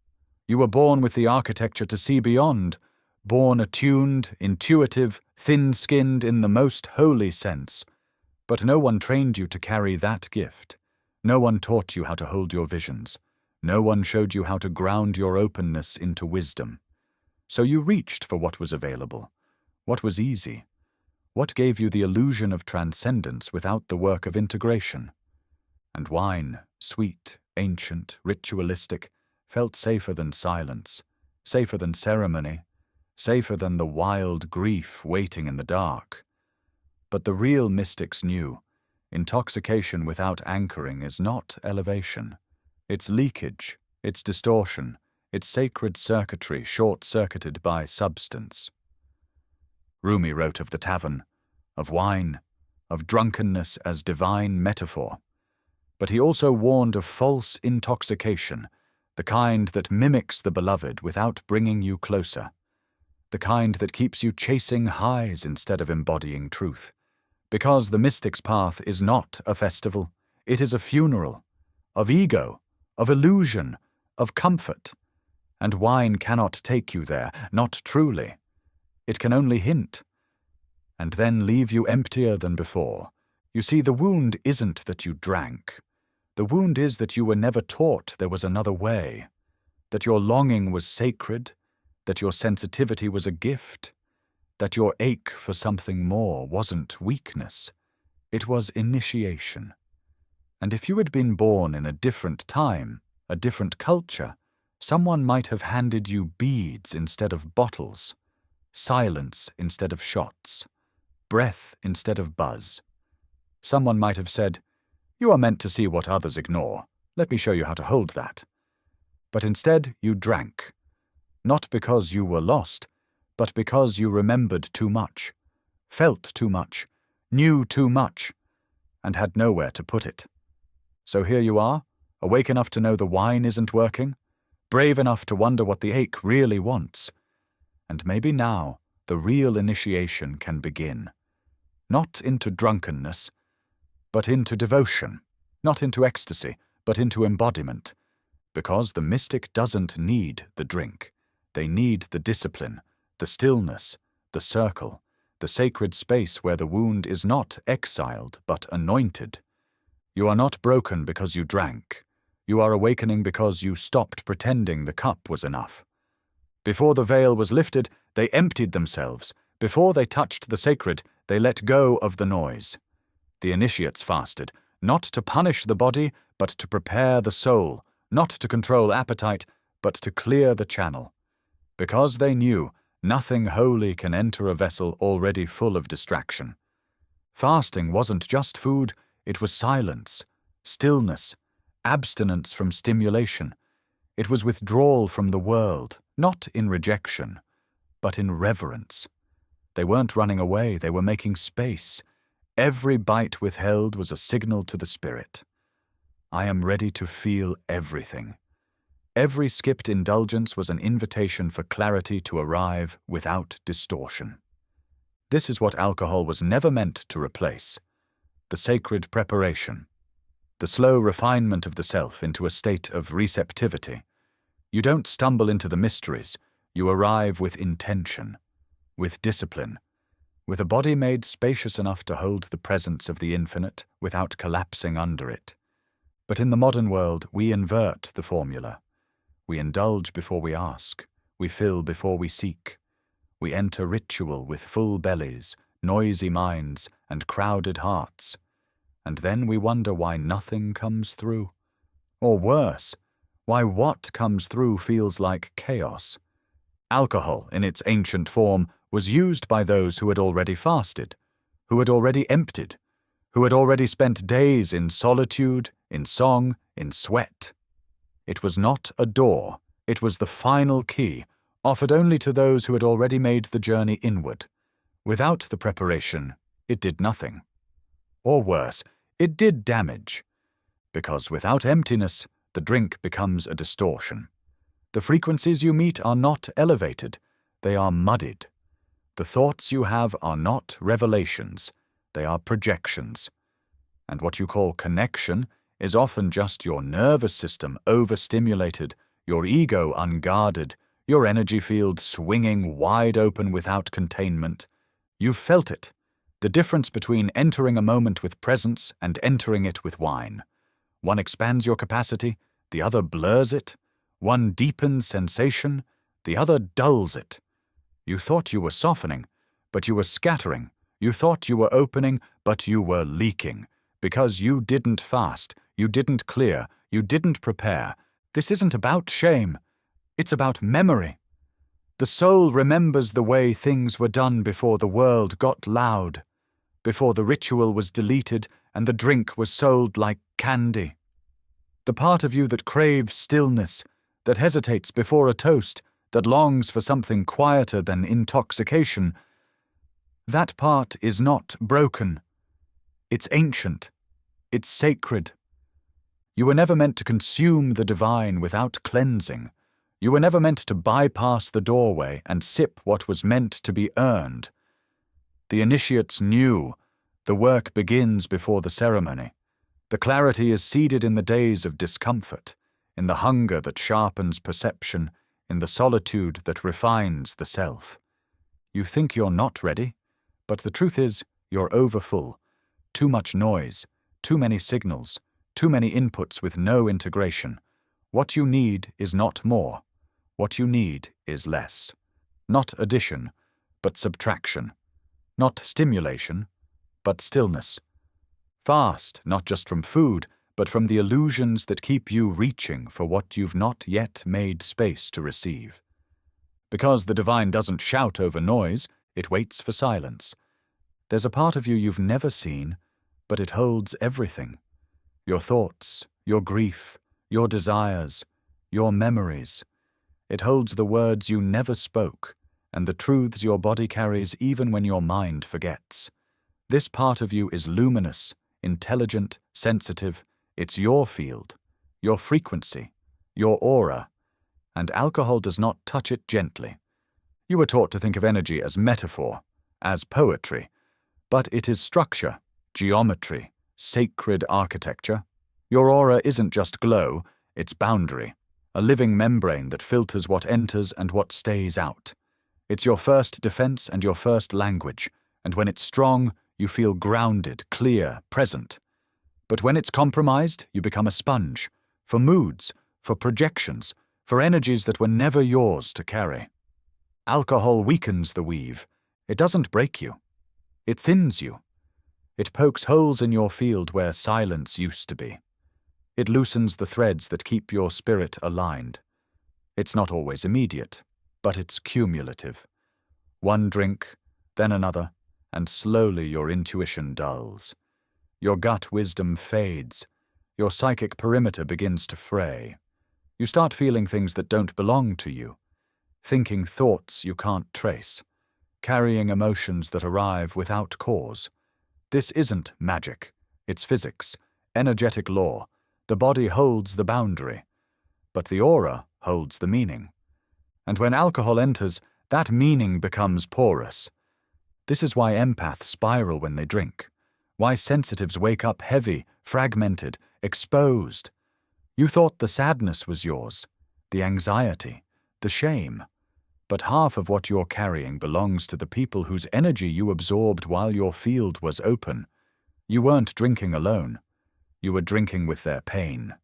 You were born with the architecture to see beyond, born attuned, intuitive, thin-skinned in the most holy sense. But no one trained you to carry that gift. No one taught you how to hold your visions. No one showed you how to ground your openness into wisdom. So you reached for what was available, what was easy, what gave you the illusion of transcendence without the work of integration. And wine, sweet, ancient, ritualistic, felt safer than silence, safer than ceremony, safer than the wild grief waiting in the dark. But the real mystics knew, intoxication without anchoring is not elevation. It's leakage, it's distortion, it's sacred circuitry short-circuited by substance. Rumi wrote of the tavern, of wine, of drunkenness as divine metaphor. But he also warned of false intoxication, the kind that mimics the beloved without bringing you closer, the kind that keeps you chasing highs instead of embodying truth. Because the mystic's path is not a festival, it is a funeral, of ego, of illusion, of comfort. And wine cannot take you there, not truly. It can only hint, and then leave you emptier than before. You see, the wound isn't that you drank. The wound is that you were never taught there was another way, that your longing was sacred, that your sensitivity was a gift, that your ache for something more wasn't weakness. It was initiation. And if you had been born in a different time, a different culture, someone might have handed you beads instead of bottles, silence instead of shots, breath instead of buzz. Someone might have said, "You are meant to see what others ignore. Let me show you how to hold that." But instead you drank, not because you were lost, but because you remembered too much, felt too much, knew too much, and had nowhere to put it. So here you are, awake enough to know the wine isn't working, brave enough to wonder what the ache really wants. And maybe now the real initiation can begin. Not into drunkenness, but into devotion. Not into ecstasy, but into embodiment. Because the mystic doesn't need the drink. They need the discipline, the stillness, the circle, the sacred space where the wound is not exiled but anointed. You are not broken because you drank. You are awakening because you stopped pretending the cup was enough. Before the veil was lifted, they emptied themselves. Before they touched the sacred, they let go of the noise. The initiates fasted, not to punish the body, but to prepare the soul, not to control appetite, but to clear the channel. Because they knew nothing holy can enter a vessel already full of distraction. Fasting wasn't just food, it was silence, stillness, abstinence from stimulation. It was withdrawal from the world, not in rejection, but in reverence. They weren't running away, they were making space. Every bite withheld was a signal to the spirit. I am ready to feel everything. Every skipped indulgence was an invitation for clarity to arrive without distortion. This is what alcohol was never meant to replace: the sacred preparation, the slow refinement of the self into a state of receptivity. You don't stumble into the mysteries, you arrive with intention, with discipline, with a body made spacious enough to hold the presence of the infinite without collapsing under it. But in the modern world, we invert the formula. We indulge before we ask, we fill before we seek. We enter ritual with full bellies, noisy minds, and crowded hearts. And then we wonder why nothing comes through. Or worse, why what comes through feels like chaos. Alcohol, in its ancient form, was used by those who had already fasted, who had already emptied, who had already spent days in solitude, in song, in sweat. It was not a door, it was the final key, offered only to those who had already made the journey inward. Without the preparation, it did nothing. Or worse, it did damage. Because without emptiness, the drink becomes a distortion. The frequencies you meet are not elevated, they are muddied. The thoughts you have are not revelations, they are projections. And what you call connection is often just your nervous system overstimulated, your ego unguarded, your energy field swinging wide open without containment. You've felt it, the difference between entering a moment with presence and entering it with wine. One expands your capacity, the other blurs it. One deepens sensation, the other dulls it. You thought you were softening, but you were scattering. You thought you were opening, but you were leaking. Because you didn't fast, you didn't clear, you didn't prepare. This isn't about shame. It's about memory. The soul remembers the way things were done before the world got loud, before the ritual was deleted and the drink was sold like candy. The part of you that craves stillness, that hesitates before a toast, that longs for something quieter than intoxication, that part is not broken. It's ancient. It's sacred. You were never meant to consume the divine without cleansing. You were never meant to bypass the doorway and sip what was meant to be earned. The initiates knew the work begins before the ceremony. The clarity is seeded in the days of discomfort, in the hunger that sharpens perception, in the solitude that refines the self. You think you're not ready, but the truth is you're overfull. Too much noise, too many signals, too many inputs with no integration. What you need is not more. What you need is less. Not addition, but subtraction. Not stimulation, but stillness. Fast, not just from food, but from the illusions that keep you reaching for what you've not yet made space to receive. Because the divine doesn't shout over noise, it waits for silence. There's a part of you you've never seen, but it holds everything. Your thoughts, your grief, your desires, your memories. It holds the words you never spoke, and the truths your body carries even when your mind forgets. This part of you is luminous, intelligent, sensitive. It's your field, your frequency, your aura, and alcohol does not touch it gently. You were taught to think of energy as metaphor, as poetry, but it is structure, geometry, sacred architecture. Your aura isn't just glow, it's boundary, a living membrane that filters what enters and what stays out. It's your first defense and your first language, and when it's strong, you feel grounded, clear, present. But when it's compromised, you become a sponge, for moods, for projections, for energies that were never yours to carry. Alcohol weakens the weave. It doesn't break you. It thins you. It pokes holes in your field where silence used to be. It loosens the threads that keep your spirit aligned. It's not always immediate, but it's cumulative. One drink, then another, and slowly your intuition dulls. Your gut wisdom fades. Your psychic perimeter begins to fray. You start feeling things that don't belong to you, thinking thoughts you can't trace, carrying emotions that arrive without cause. This isn't magic. It's physics, energetic law. The body holds the boundary, but the aura holds the meaning. And when alcohol enters, that meaning becomes porous. This is why empaths spiral when they drink, why sensitives wake up heavy, fragmented, exposed. You thought the sadness was yours, the anxiety, the shame. But half of what you're carrying belongs to the people whose energy you absorbed while your field was open. You weren't drinking alone. You were drinking with their pain,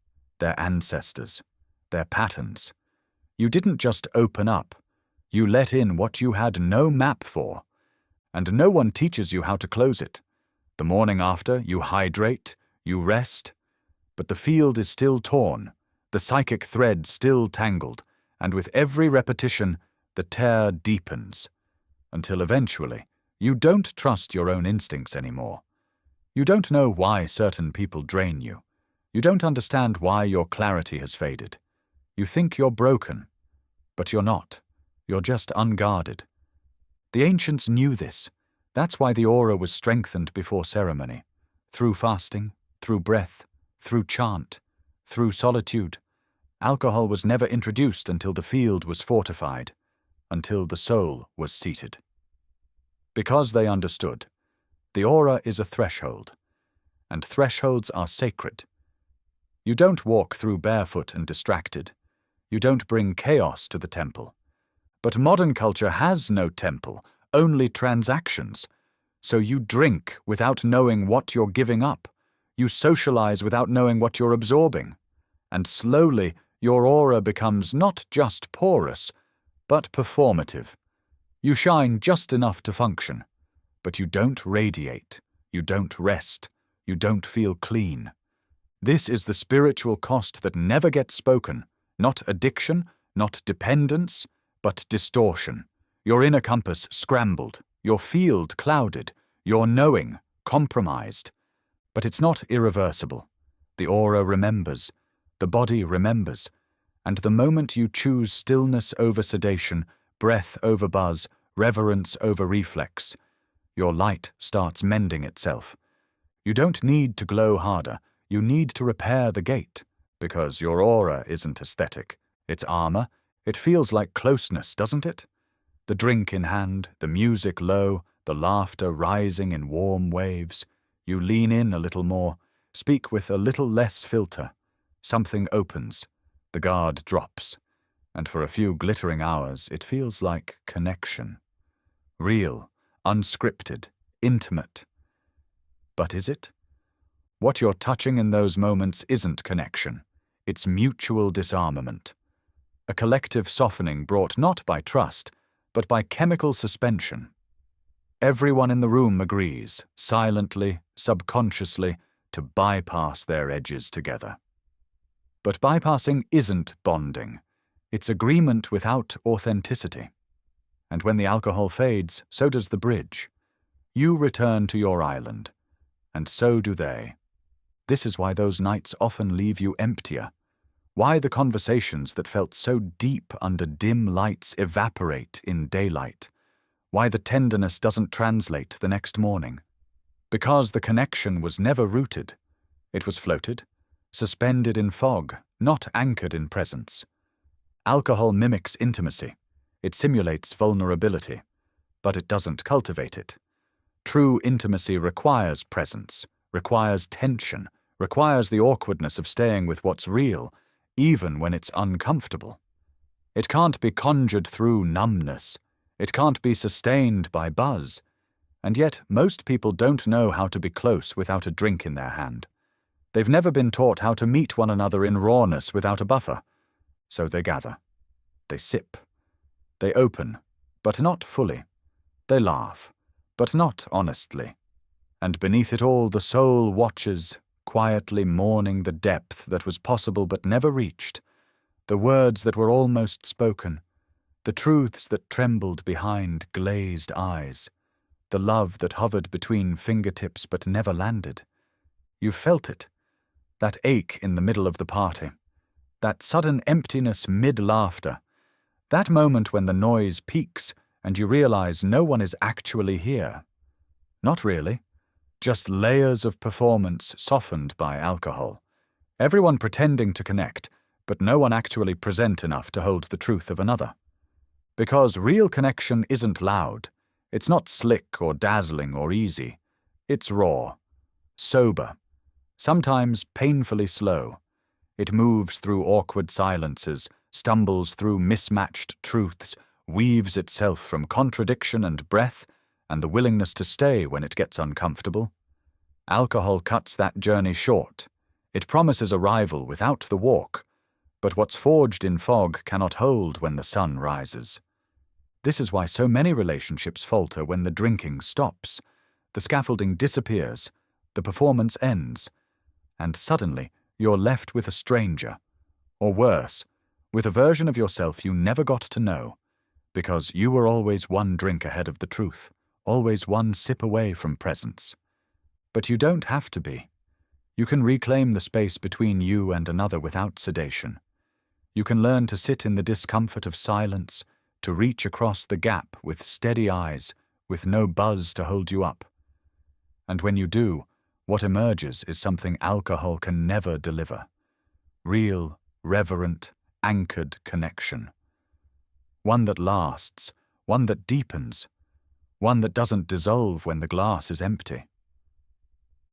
their ancestors, their patterns. You didn't just open up. You let in what you had no map for. And no one teaches you how to close it. The morning after, you hydrate, you rest. But the field is still torn, the psychic thread still tangled, and with every repetition, the tear deepens. Until eventually, you don't trust your own instincts anymore. You don't know why certain people drain you. You don't understand why your clarity has faded. You think you're broken, but you're not. You're just unguarded. The ancients knew this. That's why the aura was strengthened before ceremony, through fasting, through breath, through chant, through solitude. Alcohol was never introduced until the field was fortified, until the soul was seated. Because they understood, the aura is a threshold, and thresholds are sacred. You don't walk through barefoot and distracted. You don't bring chaos to the temple. But modern culture has no temple, only transactions. So you drink without knowing what you're giving up. You socialize without knowing what you're absorbing. And slowly, your aura becomes not just porous, but performative. You shine just enough to function, but you don't radiate, you don't rest, you don't feel clean. This is the spiritual cost that never gets spoken, not addiction, not dependence, but distortion. Your inner compass scrambled, your field clouded, your knowing compromised. But it's not irreversible. The aura remembers, the body remembers, and the moment you choose stillness over sedation, breath over buzz, reverence over reflex, your light starts mending itself. You don't need to glow harder, you need to repair the gate, because your aura isn't aesthetic. It's armor. It feels like closeness, doesn't it? The drink in hand, the music low, the laughter rising in warm waves. You lean in a little more, speak with a little less filter. Something opens, the guard drops, and for a few glittering hours it feels like connection. Real, unscripted, intimate. But is it? What you're touching in those moments isn't connection. It's mutual disarmament. A collective softening brought not by trust, but by chemical suspension. Everyone in the room agrees, silently, subconsciously, to bypass their edges together. But bypassing isn't bonding. It's agreement without authenticity. And when the alcohol fades, so does the bridge. You return to your island, and so do they. This is why those nights often leave you emptier. Why the conversations that felt so deep under dim lights evaporate in daylight. Why the tenderness doesn't translate the next morning. Because the connection was never rooted. It was floated, suspended in fog, not anchored in presence. Alcohol mimics intimacy. It simulates vulnerability, but it doesn't cultivate it. True intimacy requires presence, requires tension, requires the awkwardness of staying with what's real, even when it's uncomfortable. It can't be conjured through numbness. It can't be sustained by buzz. And yet most people don't know how to be close without a drink in their hand. They've never been taught how to meet one another in rawness without a buffer. So they gather. They sip. They open, but not fully. They laugh, but not honestly. And beneath it all the soul watches, quietly mourning the depth that was possible but never reached, the words that were almost spoken, the truths that trembled behind glazed eyes, the love that hovered between fingertips but never landed. You felt it, that ache in the middle of the party, that sudden emptiness mid-laughter, that moment when the noise peaks and you realize no one is actually here. Not really. Just layers of performance softened by alcohol. Everyone pretending to connect, but no one actually present enough to hold the truth of another. Because real connection isn't loud. It's not slick or dazzling or easy. It's raw, sober, sometimes painfully slow. It moves through awkward silences, stumbles through mismatched truths, weaves itself from contradiction and breath, and the willingness to stay when it gets uncomfortable. Alcohol cuts that journey short. It promises arrival without the walk, but what's forged in fog cannot hold when the sun rises. This is why so many relationships falter when the drinking stops. The scaffolding disappears, the performance ends, and suddenly you're left with a stranger, or worse, with a version of yourself you never got to know, because you were always one drink ahead of the truth, always one sip away from presence. But you don't have to be. You can reclaim the space between you and another without sedation. You can learn to sit in the discomfort of silence, to reach across the gap with steady eyes, with no buzz to hold you up. And when you do, what emerges is something alcohol can never deliver. Real, reverent, anchored connection. One that lasts, one that deepens, one that doesn't dissolve when the glass is empty.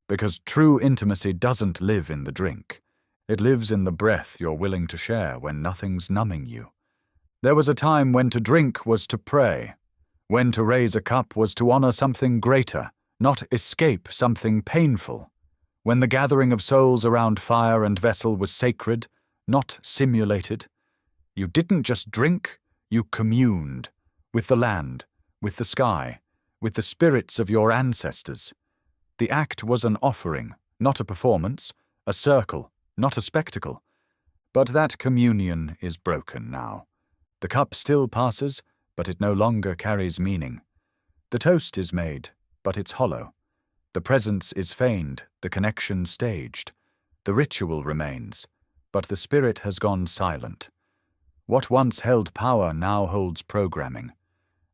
Because true intimacy doesn't live in the drink. It lives in the breath you're willing to share when nothing's numbing you. There was a time when to drink was to pray, when to raise a cup was to honor something greater, not escape something painful, when the gathering of souls around fire and vessel was sacred, not simulated. You didn't just drink, you communed with the land, with the sky, with the spirits of your ancestors. The act was an offering, not a performance, a circle, not a spectacle. But that communion is broken now. The cup still passes, but it no longer carries meaning. The toast is made, but it's hollow. The presence is feigned, the connection staged. The ritual remains, but the spirit has gone silent. What once held power now holds programming.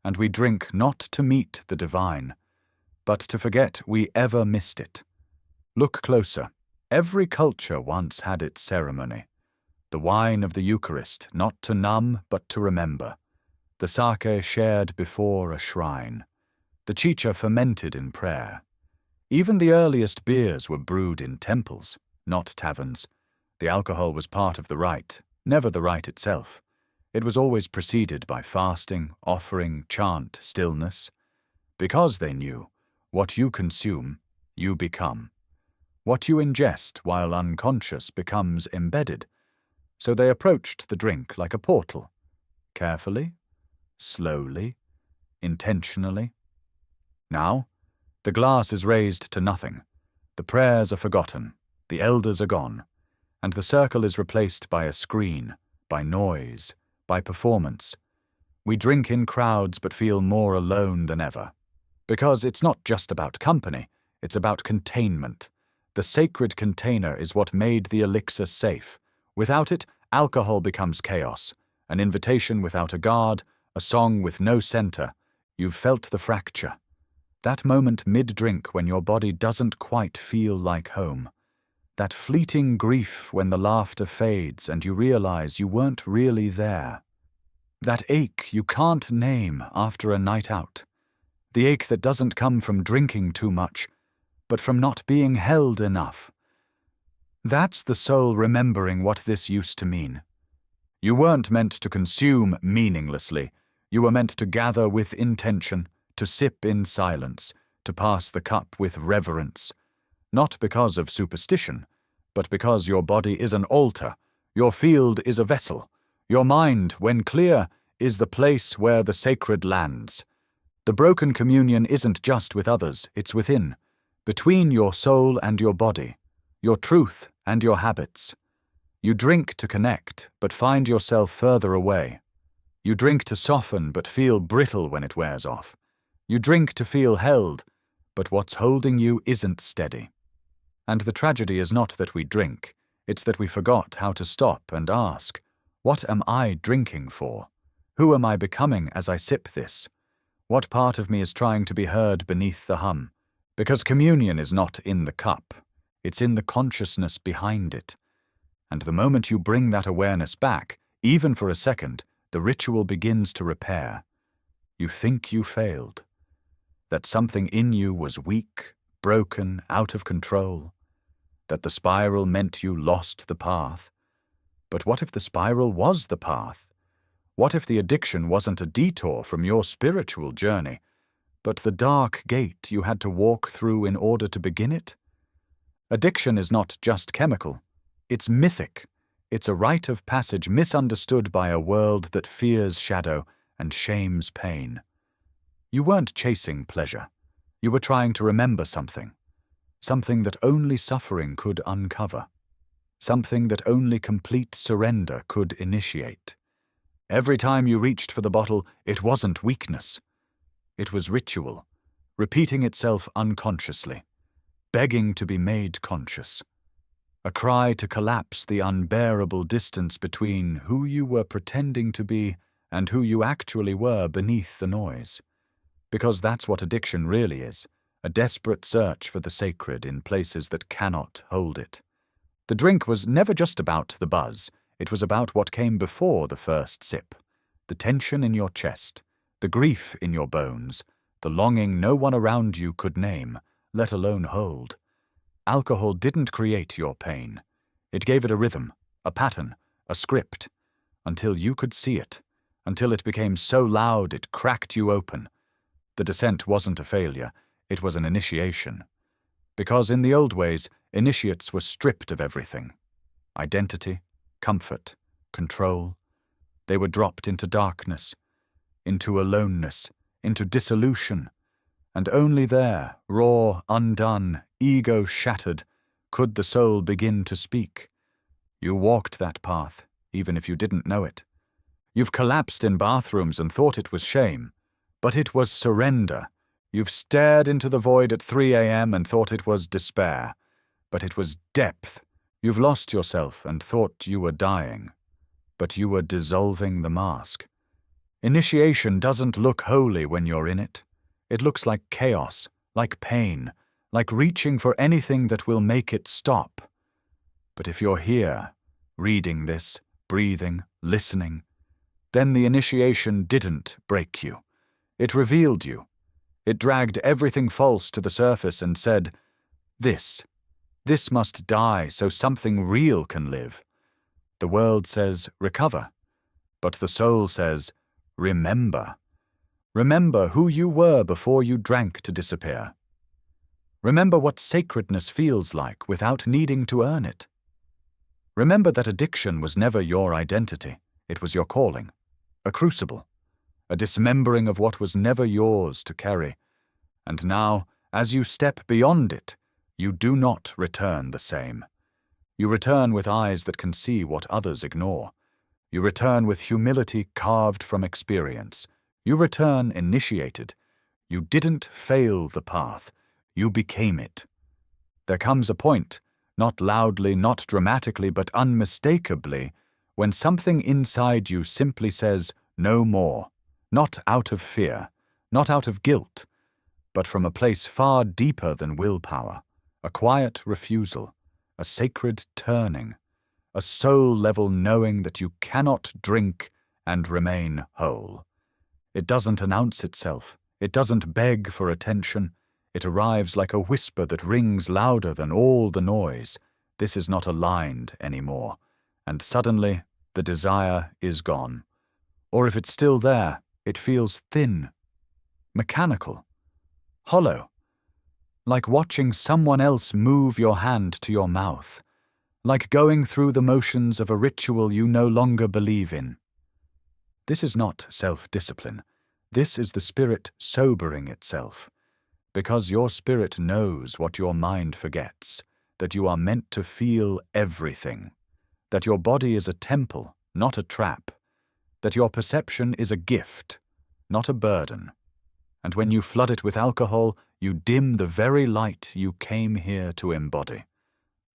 And we drink not to meet the divine, but to forget we ever missed it. Look closer. Every culture once had its ceremony. The wine of the Eucharist, not to numb, but to remember. The sake shared before a shrine. The chicha fermented in prayer. Even the earliest beers were brewed in temples, not taverns. The alcohol was part of the rite, never the rite itself. It was always preceded by fasting, offering, chant, stillness. Because they knew, what you consume, you become. What you ingest while unconscious becomes embedded. So they approached the drink like a portal. Carefully, slowly, intentionally. Now, the glass is raised to nothing. The prayers are forgotten, the elders are gone, and the circle is replaced by a screen, by noise, by performance. We drink in crowds but feel more alone than ever. Because it's not just about company, it's about containment. The sacred container is what made the elixir safe. Without it, alcohol becomes chaos, an invitation without a guard, a song with no center. You've felt the fracture. That moment mid-drink when your body doesn't quite feel like home. That fleeting grief when the laughter fades and you realize you weren't really there. That ache you can't name after a night out. The ache that doesn't come from drinking too much, but from not being held enough. That's the soul remembering what this used to mean. You weren't meant to consume meaninglessly. You were meant to gather with intention, to sip in silence, to pass the cup with reverence. Not because of superstition, but because your body is an altar, your field is a vessel, your mind, when clear, is the place where the sacred lands. The broken communion isn't just with others, it's within, between your soul and your body, your truth and your habits. You drink to connect, but find yourself further away. You drink to soften, but feel brittle when it wears off. You drink to feel held, but what's holding you isn't steady. And the tragedy is not that we drink, it's that we forgot how to stop and ask, what am I drinking for? Who am I becoming as I sip this? What part of me is trying to be heard beneath the hum? Because communion is not in the cup, it's in the consciousness behind it. And the moment you bring that awareness back, even for a second, the ritual begins to repair. You think you failed, that something in you was weak, broken, out of control, that the spiral meant you lost the path. But what if the spiral was the path? What if the addiction wasn't a detour from your spiritual journey, but the dark gate you had to walk through in order to begin it? Addiction is not just chemical, it's mythic. It's a rite of passage misunderstood by a world that fears shadow and shames pain. You weren't chasing pleasure. You were trying to remember something. Something that only suffering could uncover. Something that only complete surrender could initiate. Every time you reached for the bottle, it wasn't weakness. It was ritual, repeating itself unconsciously, begging to be made conscious. A cry to collapse the unbearable distance between who you were pretending to be and who you actually were beneath the noise. Because that's what addiction really is, a desperate search for the sacred in places that cannot hold it. The drink was never just about the buzz, it was about what came before the first sip. The tension in your chest, the grief in your bones, the longing no one around you could name, let alone hold. Alcohol didn't create your pain. It gave it a rhythm, a pattern, a script, until you could see it, until it became so loud it cracked you open. The descent wasn't a failure, it was an initiation. Because in the old ways, initiates were stripped of everything. Identity, comfort, control. They were dropped into darkness, into aloneness, into dissolution. And only there, raw, undone, ego shattered, could the soul begin to speak. You walked that path, even if you didn't know it. You've collapsed in bathrooms and thought it was shame, but it was surrender. You've stared into the void at 3 a.m. and thought it was despair, but it was depth. You've lost yourself and thought you were dying, but you were dissolving the mask. Initiation doesn't look holy when you're in it. It looks like chaos, like pain, like reaching for anything that will make it stop. But if you're here, reading this, breathing, listening, then the initiation didn't break you. It revealed you. It dragged everything false to the surface and said, This must die so something real can live. The world says, recover. But the soul says, remember. Remember who you were before you drank to disappear. Remember what sacredness feels like without needing to earn it. Remember that addiction was never your identity, it was your calling, a crucible, a dismembering of what was never yours to carry. And now, as you step beyond it, you do not return the same. You return with eyes that can see what others ignore. You return with humility carved from experience. You return initiated. You didn't fail the path. You became it. There comes a point, not loudly, not dramatically, but unmistakably, when something inside you simply says, no more, not out of fear, not out of guilt, but from a place far deeper than willpower, a quiet refusal, a sacred turning, a soul-level knowing that you cannot drink and remain whole. It doesn't announce itself. It doesn't beg for attention. It arrives like a whisper that rings louder than all the noise. This is not aligned anymore. And suddenly, the desire is gone. Or if it's still there, it feels thin, mechanical, hollow, like watching someone else move your hand to your mouth, like going through the motions of a ritual you no longer believe in. This is not self-discipline. This is the spirit sobering itself, because your spirit knows what your mind forgets, that you are meant to feel everything, that your body is a temple, not a trap, that your perception is a gift, not a burden. And when you flood it with alcohol, you dim the very light you came here to embody.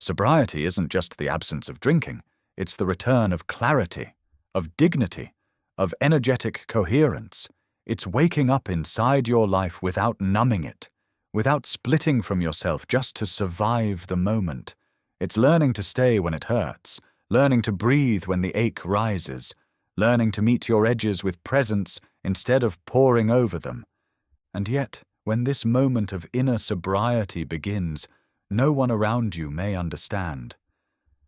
Sobriety isn't just the absence of drinking, it's the return of clarity, of dignity, of energetic coherence. It's waking up inside your life without numbing it, without splitting from yourself just to survive the moment. It's learning to stay when it hurts, learning to breathe when the ache rises, learning to meet your edges with presence instead of poring over them. And yet, when this moment of inner sobriety begins, no one around you may understand.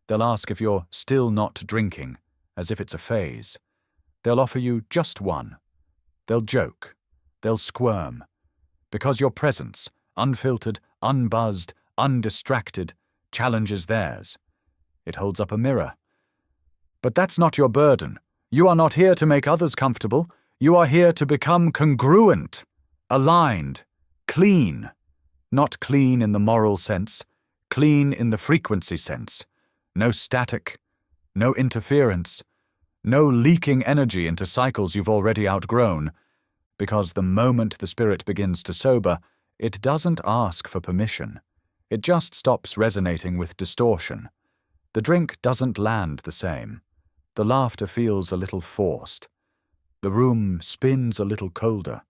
They'll ask if you're still not drinking, as if it's a phase. They'll offer you just one. They'll joke. They'll squirm. Because your presence, unfiltered, unbuzzed, undistracted, challenges theirs. It holds up a mirror. But that's not your burden. You are not here to make others comfortable. You are here to become congruent, aligned, clean. Not clean in the moral sense, clean in the frequency sense. No static, no interference, no leaking energy into cycles you've already outgrown. Because the moment the spirit begins to sober, it doesn't ask for permission. It just stops resonating with distortion. The drink doesn't land the same. The laughter feels a little forced. The room spins a little colder.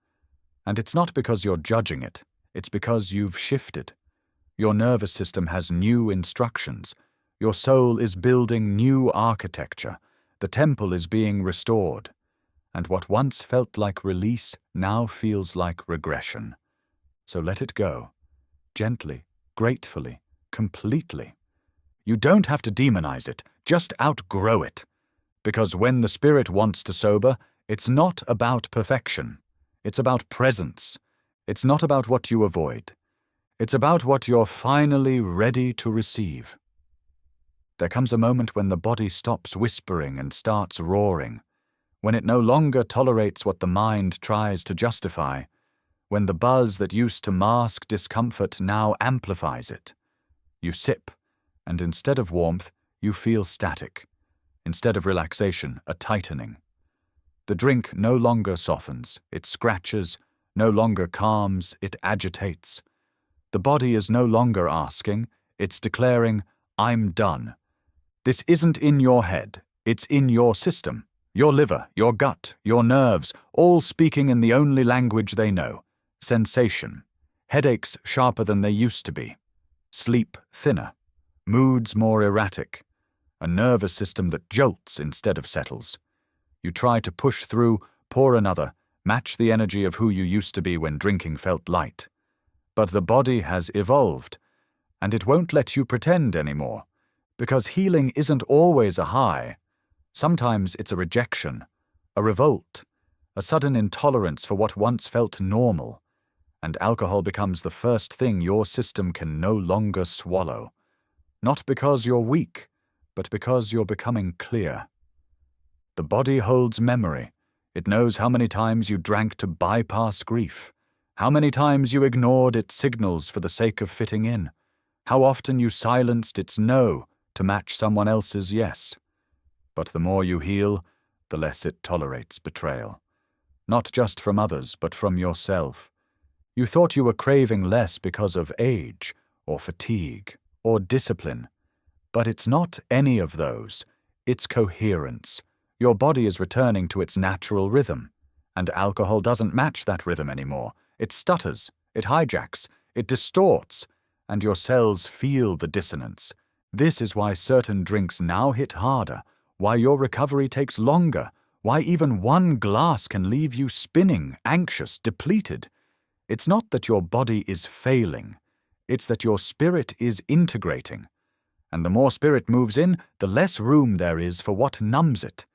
And it's not because you're judging it, it's because you've shifted. Your nervous system has new instructions. Your soul is building new architecture. The temple is being restored. And what once felt like release now feels like regression. So let it go. Gently, gratefully, completely. You don't have to demonize it, just outgrow it. Because when the spirit wants to sober, it's not about perfection. It's about presence. It's not about what you avoid. It's about what you're finally ready to receive. There comes a moment when the body stops whispering and starts roaring, when it no longer tolerates what the mind tries to justify, when the buzz that used to mask discomfort now amplifies it. You sip, and instead of warmth, you feel static. Instead of relaxation, a tightening. The drink no longer softens, it scratches, no longer calms, it agitates. The body is no longer asking, it's declaring, I'm done. This isn't in your head, it's in your system. Your liver, your gut, your nerves, all speaking in the only language they know. Sensation. Headaches sharper than they used to be. Sleep thinner. Moods more erratic. A nervous system that jolts instead of settles. You try to push through, pour another, match the energy of who you used to be when drinking felt light. But the body has evolved, and it won't let you pretend anymore, because healing isn't always a high. Sometimes it's a rejection, a revolt, a sudden intolerance for what once felt normal, and alcohol becomes the first thing your system can no longer swallow. Not because you're weak, but because you're becoming clear. The body holds memory. It knows how many times you drank to bypass grief, how many times you ignored its signals for the sake of fitting in, how often you silenced its no to match someone else's yes. But the more you heal, the less it tolerates betrayal. Not just from others, but from yourself. You thought you were craving less because of age, or fatigue, or discipline. But it's not any of those. It's coherence. Your body is returning to its natural rhythm. And alcohol doesn't match that rhythm anymore. It stutters, it hijacks, it distorts, and your cells feel the dissonance. This is why certain drinks now hit harder, why your recovery takes longer, why even one glass can leave you spinning, anxious, depleted. It's not that your body is failing. It's that your spirit is integrating. And the more spirit moves in, the less room there is for what numbs it.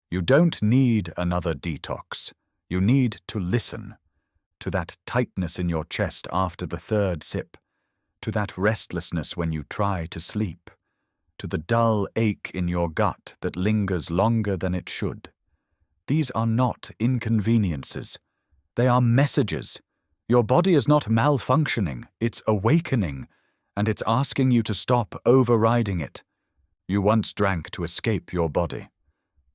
You don't need another detox. You need to listen. To that tightness in your chest after the third sip. To that restlessness when you try to sleep. To the dull ache in your gut that lingers longer than it should. These are not inconveniences. They are messages. Your body is not malfunctioning, it's awakening, and it's asking you to stop overriding it. You once drank to escape your body.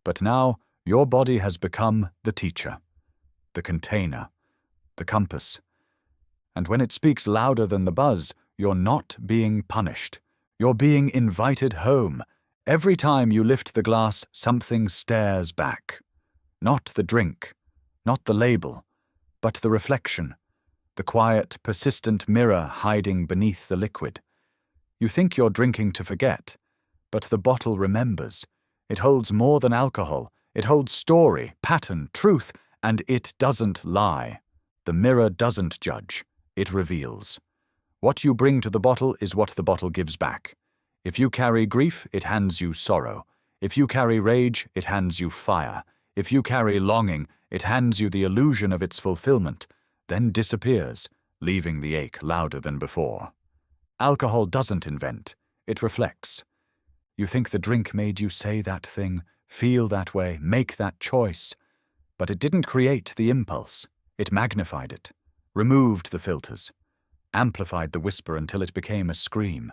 But now, your body has become the teacher, the container, the compass. And when it speaks louder than the buzz, you're not being punished. You're being invited home. Every time you lift the glass, something stares back. Not the drink, not the label, but the reflection, the quiet, persistent mirror hiding beneath the liquid. You think you're drinking to forget, but the bottle remembers. It holds more than alcohol. It holds story, pattern, truth, and it doesn't lie. The mirror doesn't judge. It reveals. What you bring to the bottle is what the bottle gives back. If you carry grief, it hands you sorrow. If you carry rage, it hands you fire. If you carry longing, it hands you the illusion of its fulfillment, then disappears, leaving the ache louder than before. Alcohol doesn't invent, it reflects. You think the drink made you say that thing, feel that way, make that choice. But it didn't create the impulse. It magnified it, removed the filters, amplified the whisper until it became a scream.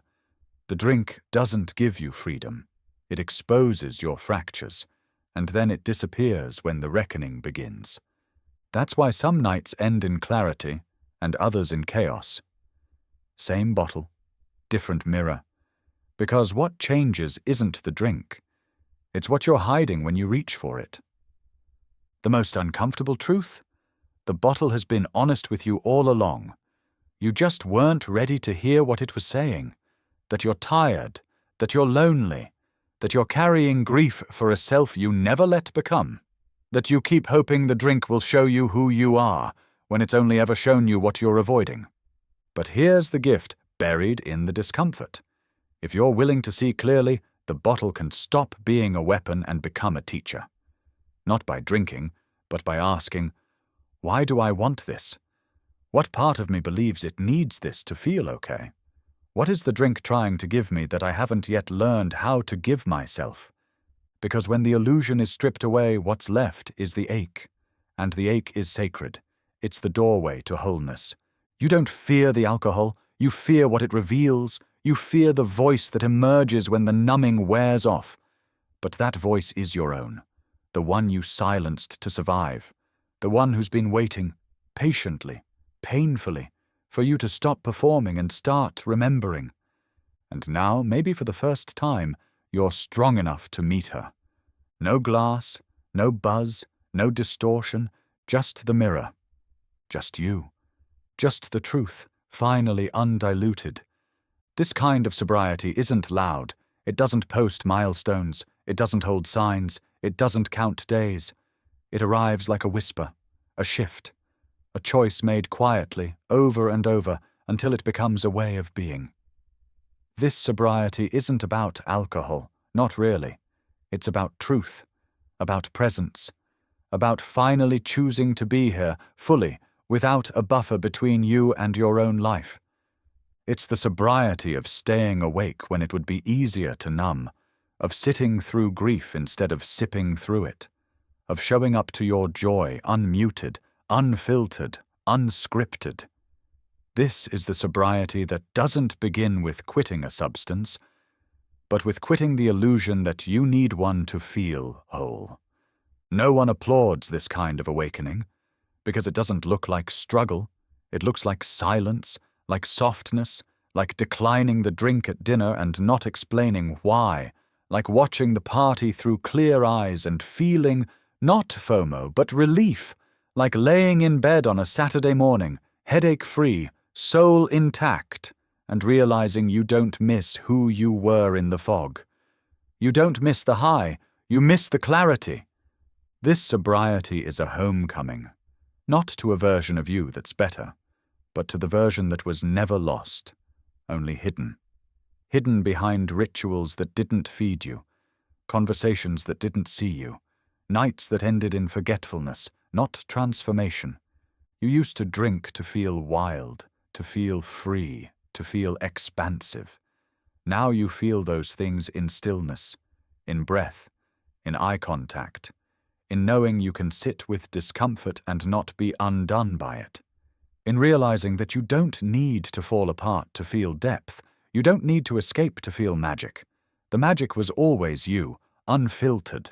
The drink doesn't give you freedom. It exposes your fractures, and then it disappears when the reckoning begins. That's why some nights end in clarity and others in chaos. Same bottle, different mirror. Because what changes isn't the drink. It's what you're hiding when you reach for it. The most uncomfortable truth? The bottle has been honest with you all along. You just weren't ready to hear what it was saying. That you're tired, that you're lonely, that you're carrying grief for a self you never let become, that you keep hoping the drink will show you who you are when it's only ever shown you what you're avoiding. But here's the gift buried in the discomfort. If you're willing to see clearly, the bottle can stop being a weapon and become a teacher. Not by drinking, but by asking, why do I want this? What part of me believes it needs this to feel okay? What is the drink trying to give me that I haven't yet learned how to give myself? Because when the illusion is stripped away, what's left is the ache. And the ache is sacred. It's the doorway to wholeness. You don't fear the alcohol, you fear what it reveals. You fear the voice that emerges when the numbing wears off. But that voice is your own, the one you silenced to survive, the one who's been waiting, patiently, painfully, for you to stop performing and start remembering. And now, maybe for the first time, you're strong enough to meet her. No glass, no buzz, no distortion, just the mirror. Just you. Just the truth, finally undiluted. This kind of sobriety isn't loud. It doesn't post milestones. It doesn't hold signs. It doesn't count days. It arrives like a whisper, a shift, a choice made quietly, over and over, until it becomes a way of being. This sobriety isn't about alcohol, not really. It's about truth, about presence, about finally choosing to be here, fully, without a buffer between you and your own life. It's the sobriety of staying awake when it would be easier to numb, of sitting through grief instead of sipping through it, of showing up to your joy unmuted, unfiltered, unscripted. This is the sobriety that doesn't begin with quitting a substance, but with quitting the illusion that you need one to feel whole. No one applauds this kind of awakening, because it doesn't look like struggle. It looks like silence, like softness, like declining the drink at dinner and not explaining why, like watching the party through clear eyes and feeling, not FOMO, but relief, like laying in bed on a Saturday morning, headache-free, soul intact, and realizing you don't miss who you were in the fog. You don't miss the high, you miss the clarity. This sobriety is a homecoming, not to a version of you that's better, but to the version that was never lost, only hidden. Hidden behind rituals that didn't feed you, conversations that didn't see you, nights that ended in forgetfulness, not transformation. You used to drink to feel wild, to feel free, to feel expansive. Now you feel those things in stillness, in breath, in eye contact, in knowing you can sit with discomfort and not be undone by it. In realizing that you don't need to fall apart to feel depth, you don't need to escape to feel magic. The magic was always you, unfiltered.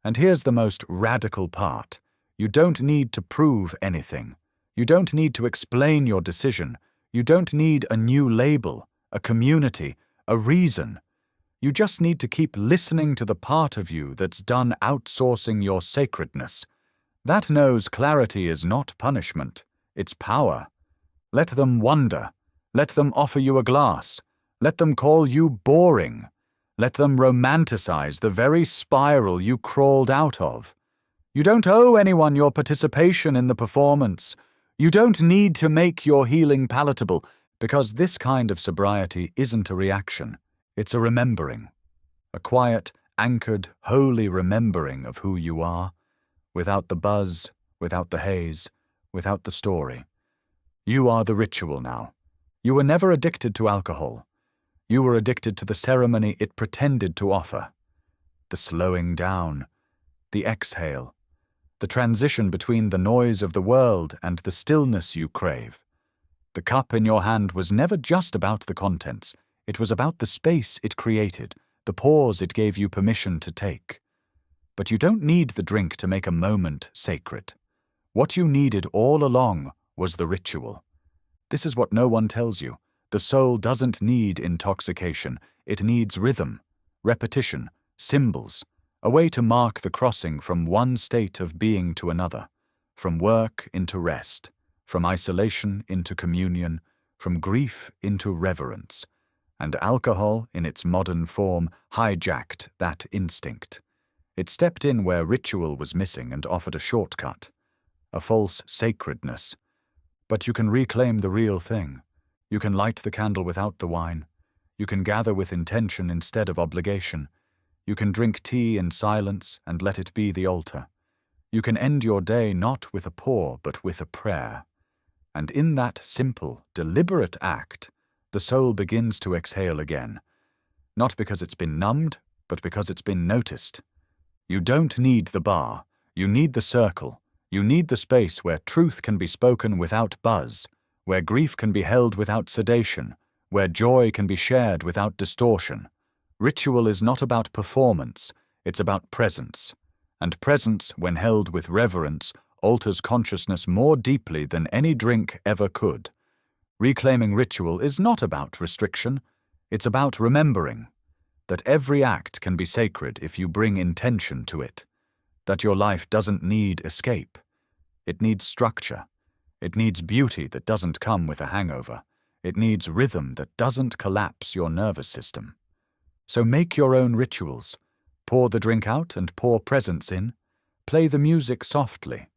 And here's the most radical part. You don't need to prove anything. You don't need to explain your decision. You don't need a new label, a community, a reason. You just need to keep listening to the part of you that's done outsourcing your sacredness. That knows clarity is not punishment. It's power. Let them wonder. Let them offer you a glass. Let them call you boring. Let them romanticize the very spiral you crawled out of. You don't owe anyone your participation in the performance. You don't need to make your healing palatable, because this kind of sobriety isn't a reaction. It's a remembering. A quiet, anchored, holy remembering of who you are, without the buzz, without the haze, without the story. You are the ritual now. You were never addicted to alcohol. You were addicted to the ceremony it pretended to offer. The slowing down, the exhale, the transition between the noise of the world and the stillness you crave. The cup in your hand was never just about the contents. It was about the space it created, the pause it gave you permission to take. But you don't need the drink to make a moment sacred. What you needed all along was the ritual. This is what no one tells you. The soul doesn't need intoxication. It needs rhythm, repetition, symbols, a way to mark the crossing from one state of being to another. from work into rest, from isolation into communion, from grief into reverence. And alcohol, in its modern form, hijacked that instinct. It stepped in where ritual was missing and offered a shortcut, a false sacredness. But you can reclaim the real thing. You can light the candle without the wine. You can gather with intention instead of obligation. You can drink tea in silence and let it be the altar. You can end your day not with a pour but with a prayer. And in that simple, deliberate act, the soul begins to exhale again. Not because it's been numbed, but because it's been noticed. You don't need the bar. You need the circle. You need the space where truth can be spoken without buzz, where grief can be held without sedation, where joy can be shared without distortion. Ritual is not about performance, it's about presence. And presence, when held with reverence, alters consciousness more deeply than any drink ever could. Reclaiming ritual is not about restriction, it's about remembering that every act can be sacred if you bring intention to it, that your life doesn't need escape. It needs structure. It needs beauty that doesn't come with a hangover. It needs rhythm that doesn't collapse your nervous system. So make your own rituals. Pour the drink out and pour presence in. Play the music softly.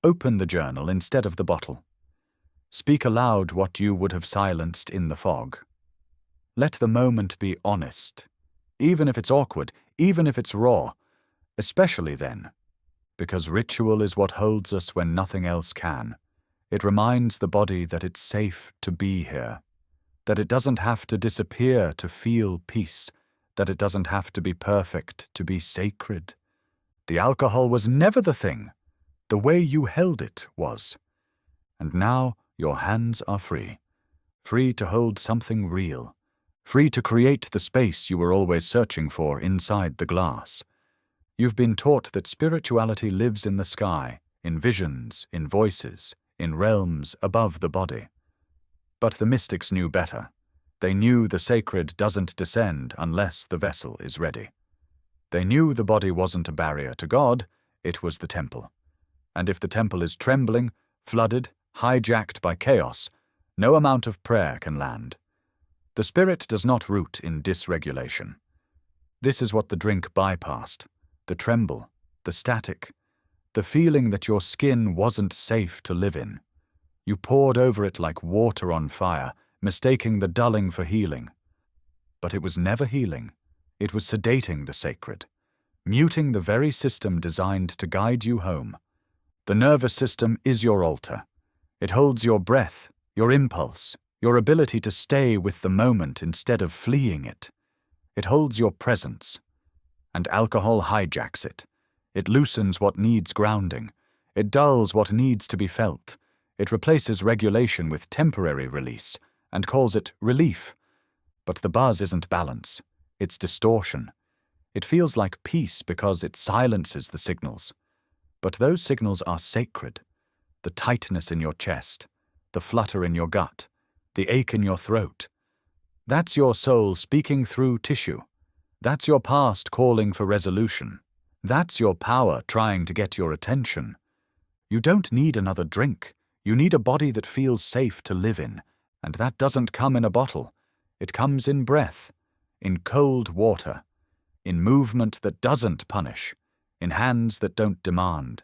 Open the journal instead of the bottle. Speak aloud what you would have silenced in the fog. Let the moment be honest, even if it's awkward, even if it's raw, especially then, because ritual is what holds us when nothing else can. It reminds the body that it's safe to be here, that it doesn't have to disappear to feel peace, that it doesn't have to be perfect to be sacred. The alcohol was never the thing. The way you held it was. And now your hands are free, free to hold something real, free to create the space you were always searching for inside the glass. You've been taught that spirituality lives in the sky, in visions, in voices, in realms above the body. But the mystics knew better. They knew the sacred doesn't descend unless the vessel is ready. They knew the body wasn't a barrier to God, it was the temple. And if the temple is trembling, flooded, hijacked by chaos, no amount of prayer can land. The spirit does not root in dysregulation. This is what the drink bypassed. The tremble, the static, the feeling that your skin wasn't safe to live in. You poured over it like water on fire, mistaking the dulling for healing. But it was never healing. It was sedating the sacred, muting the very system designed to guide you home. The nervous system is your altar. It holds your breath, your impulse, your ability to stay with the moment instead of fleeing it. It holds your presence. And alcohol hijacks it. It loosens what needs grounding. It dulls what needs to be felt. It replaces regulation with temporary release and calls it relief. But the buzz isn't balance. It's distortion. It feels like peace because it silences the signals. But those signals are sacred. The tightness in your chest, the flutter in your gut, the ache in your throat. That's your soul speaking through tissue. That's your past calling for resolution. That's your power trying to get your attention. You don't need another drink. You need a body that feels safe to live in. And that doesn't come in a bottle. It comes in breath, in cold water, in movement that doesn't punish, in hands that don't demand,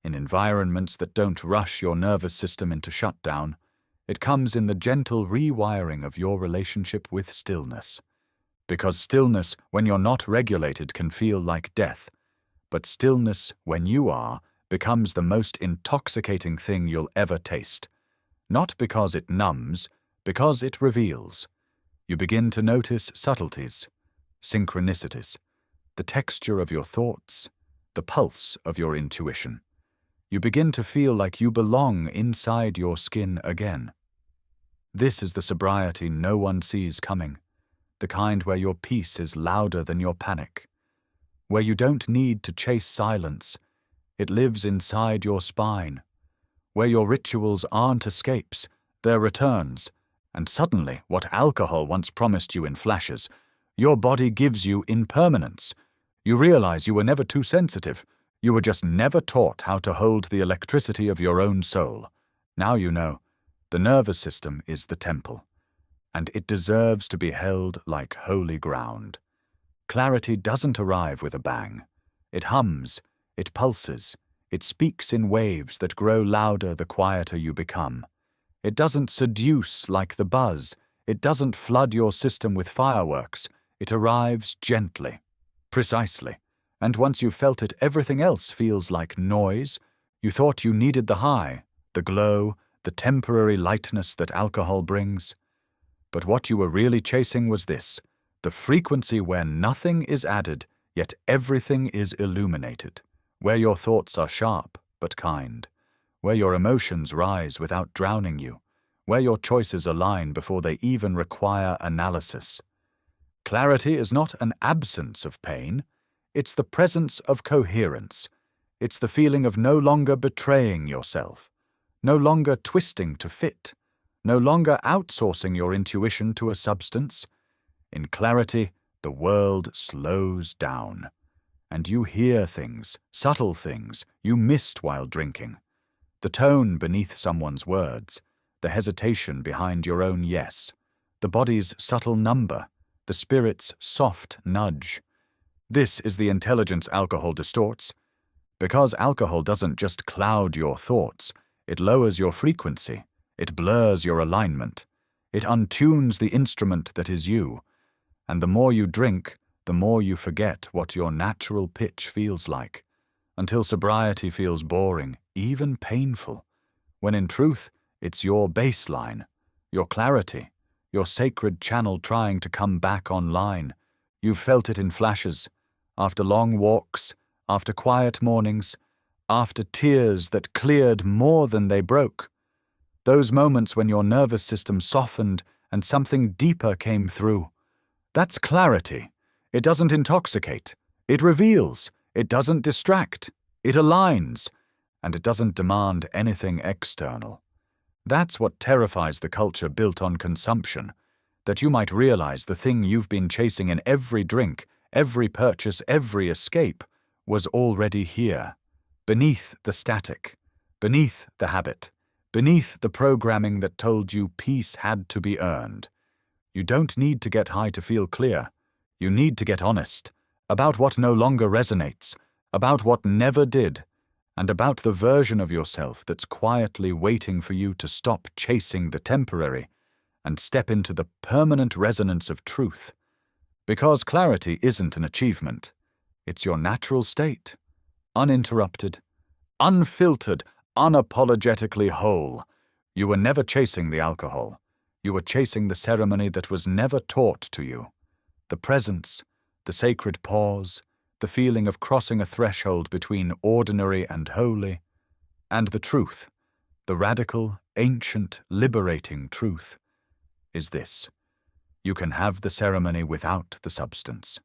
in environments that don't rush your nervous system into shutdown. It comes in the gentle rewiring of your relationship with stillness. Because stillness, when you're not regulated, can feel like death. But stillness, when you are, becomes the most intoxicating thing you'll ever taste. Not because it numbs, because it reveals. You begin to notice subtleties, synchronicities, the texture of your thoughts, the pulse of your intuition. You begin to feel like you belong inside your skin again. This is the sobriety no one sees coming, the kind where your peace is louder than your panic, where you don't need to chase silence, it lives inside your spine, where your rituals aren't escapes, they're returns, and suddenly what alcohol once promised you in flashes, your body gives you in permanence. You realize you were never too sensitive. You were just never taught how to hold the electricity of your own soul. Now you know. The nervous system is the temple, and it deserves to be held like holy ground. Clarity doesn't arrive with a bang. It hums, it pulses, it speaks in waves that grow louder the quieter you become. It doesn't seduce like the buzz. It doesn't flood your system with fireworks. It arrives gently, precisely. And once you've felt it, everything else feels like noise. You thought you needed the high, the glow, the temporary lightness that alcohol brings. But what you were really chasing was this, the frequency where nothing is added, yet everything is illuminated, where your thoughts are sharp but kind, where your emotions rise without drowning you, where your choices align before they even require analysis. Clarity is not an absence of pain, it's the presence of coherence. It's the feeling of no longer betraying yourself, no longer twisting to fit, no longer outsourcing your intuition to a substance. In clarity, the world slows down, and you hear things, subtle things, you missed while drinking. The tone beneath someone's words, the hesitation behind your own yes, the body's subtle number, the spirit's soft nudge. This is the intelligence alcohol distorts. Because alcohol doesn't just cloud your thoughts, it lowers your frequency, it blurs your alignment, it untunes the instrument that is you. And the more you drink, the more you forget what your natural pitch feels like, until sobriety feels boring, even painful, when in truth, it's your baseline, your clarity, your sacred channel trying to come back online. You've felt it in flashes, after long walks, after quiet mornings, after tears that cleared more than they broke. Those moments when your nervous system softened and something deeper came through. That's clarity. It doesn't intoxicate. It reveals. It doesn't distract. It aligns. And it doesn't demand anything external. That's what terrifies the culture built on consumption, that you might realize the thing you've been chasing in every drink, every purchase, every escape, was already here, beneath the static, beneath the habit, beneath the programming that told you peace had to be earned. You don't need to get high to feel clear. You need to get honest, about what no longer resonates, about what never did, and about the version of yourself that's quietly waiting for you to stop chasing the temporary and step into the permanent resonance of truth. Because clarity isn't an achievement. It's your natural state, uninterrupted, unfiltered, unapologetically whole. You were never chasing the alcohol. You were chasing the ceremony that was never taught to you. The presence, the sacred pause, the feeling of crossing a threshold between ordinary and holy, and the truth, the radical, ancient, liberating truth, is this. You can have the ceremony without the substance.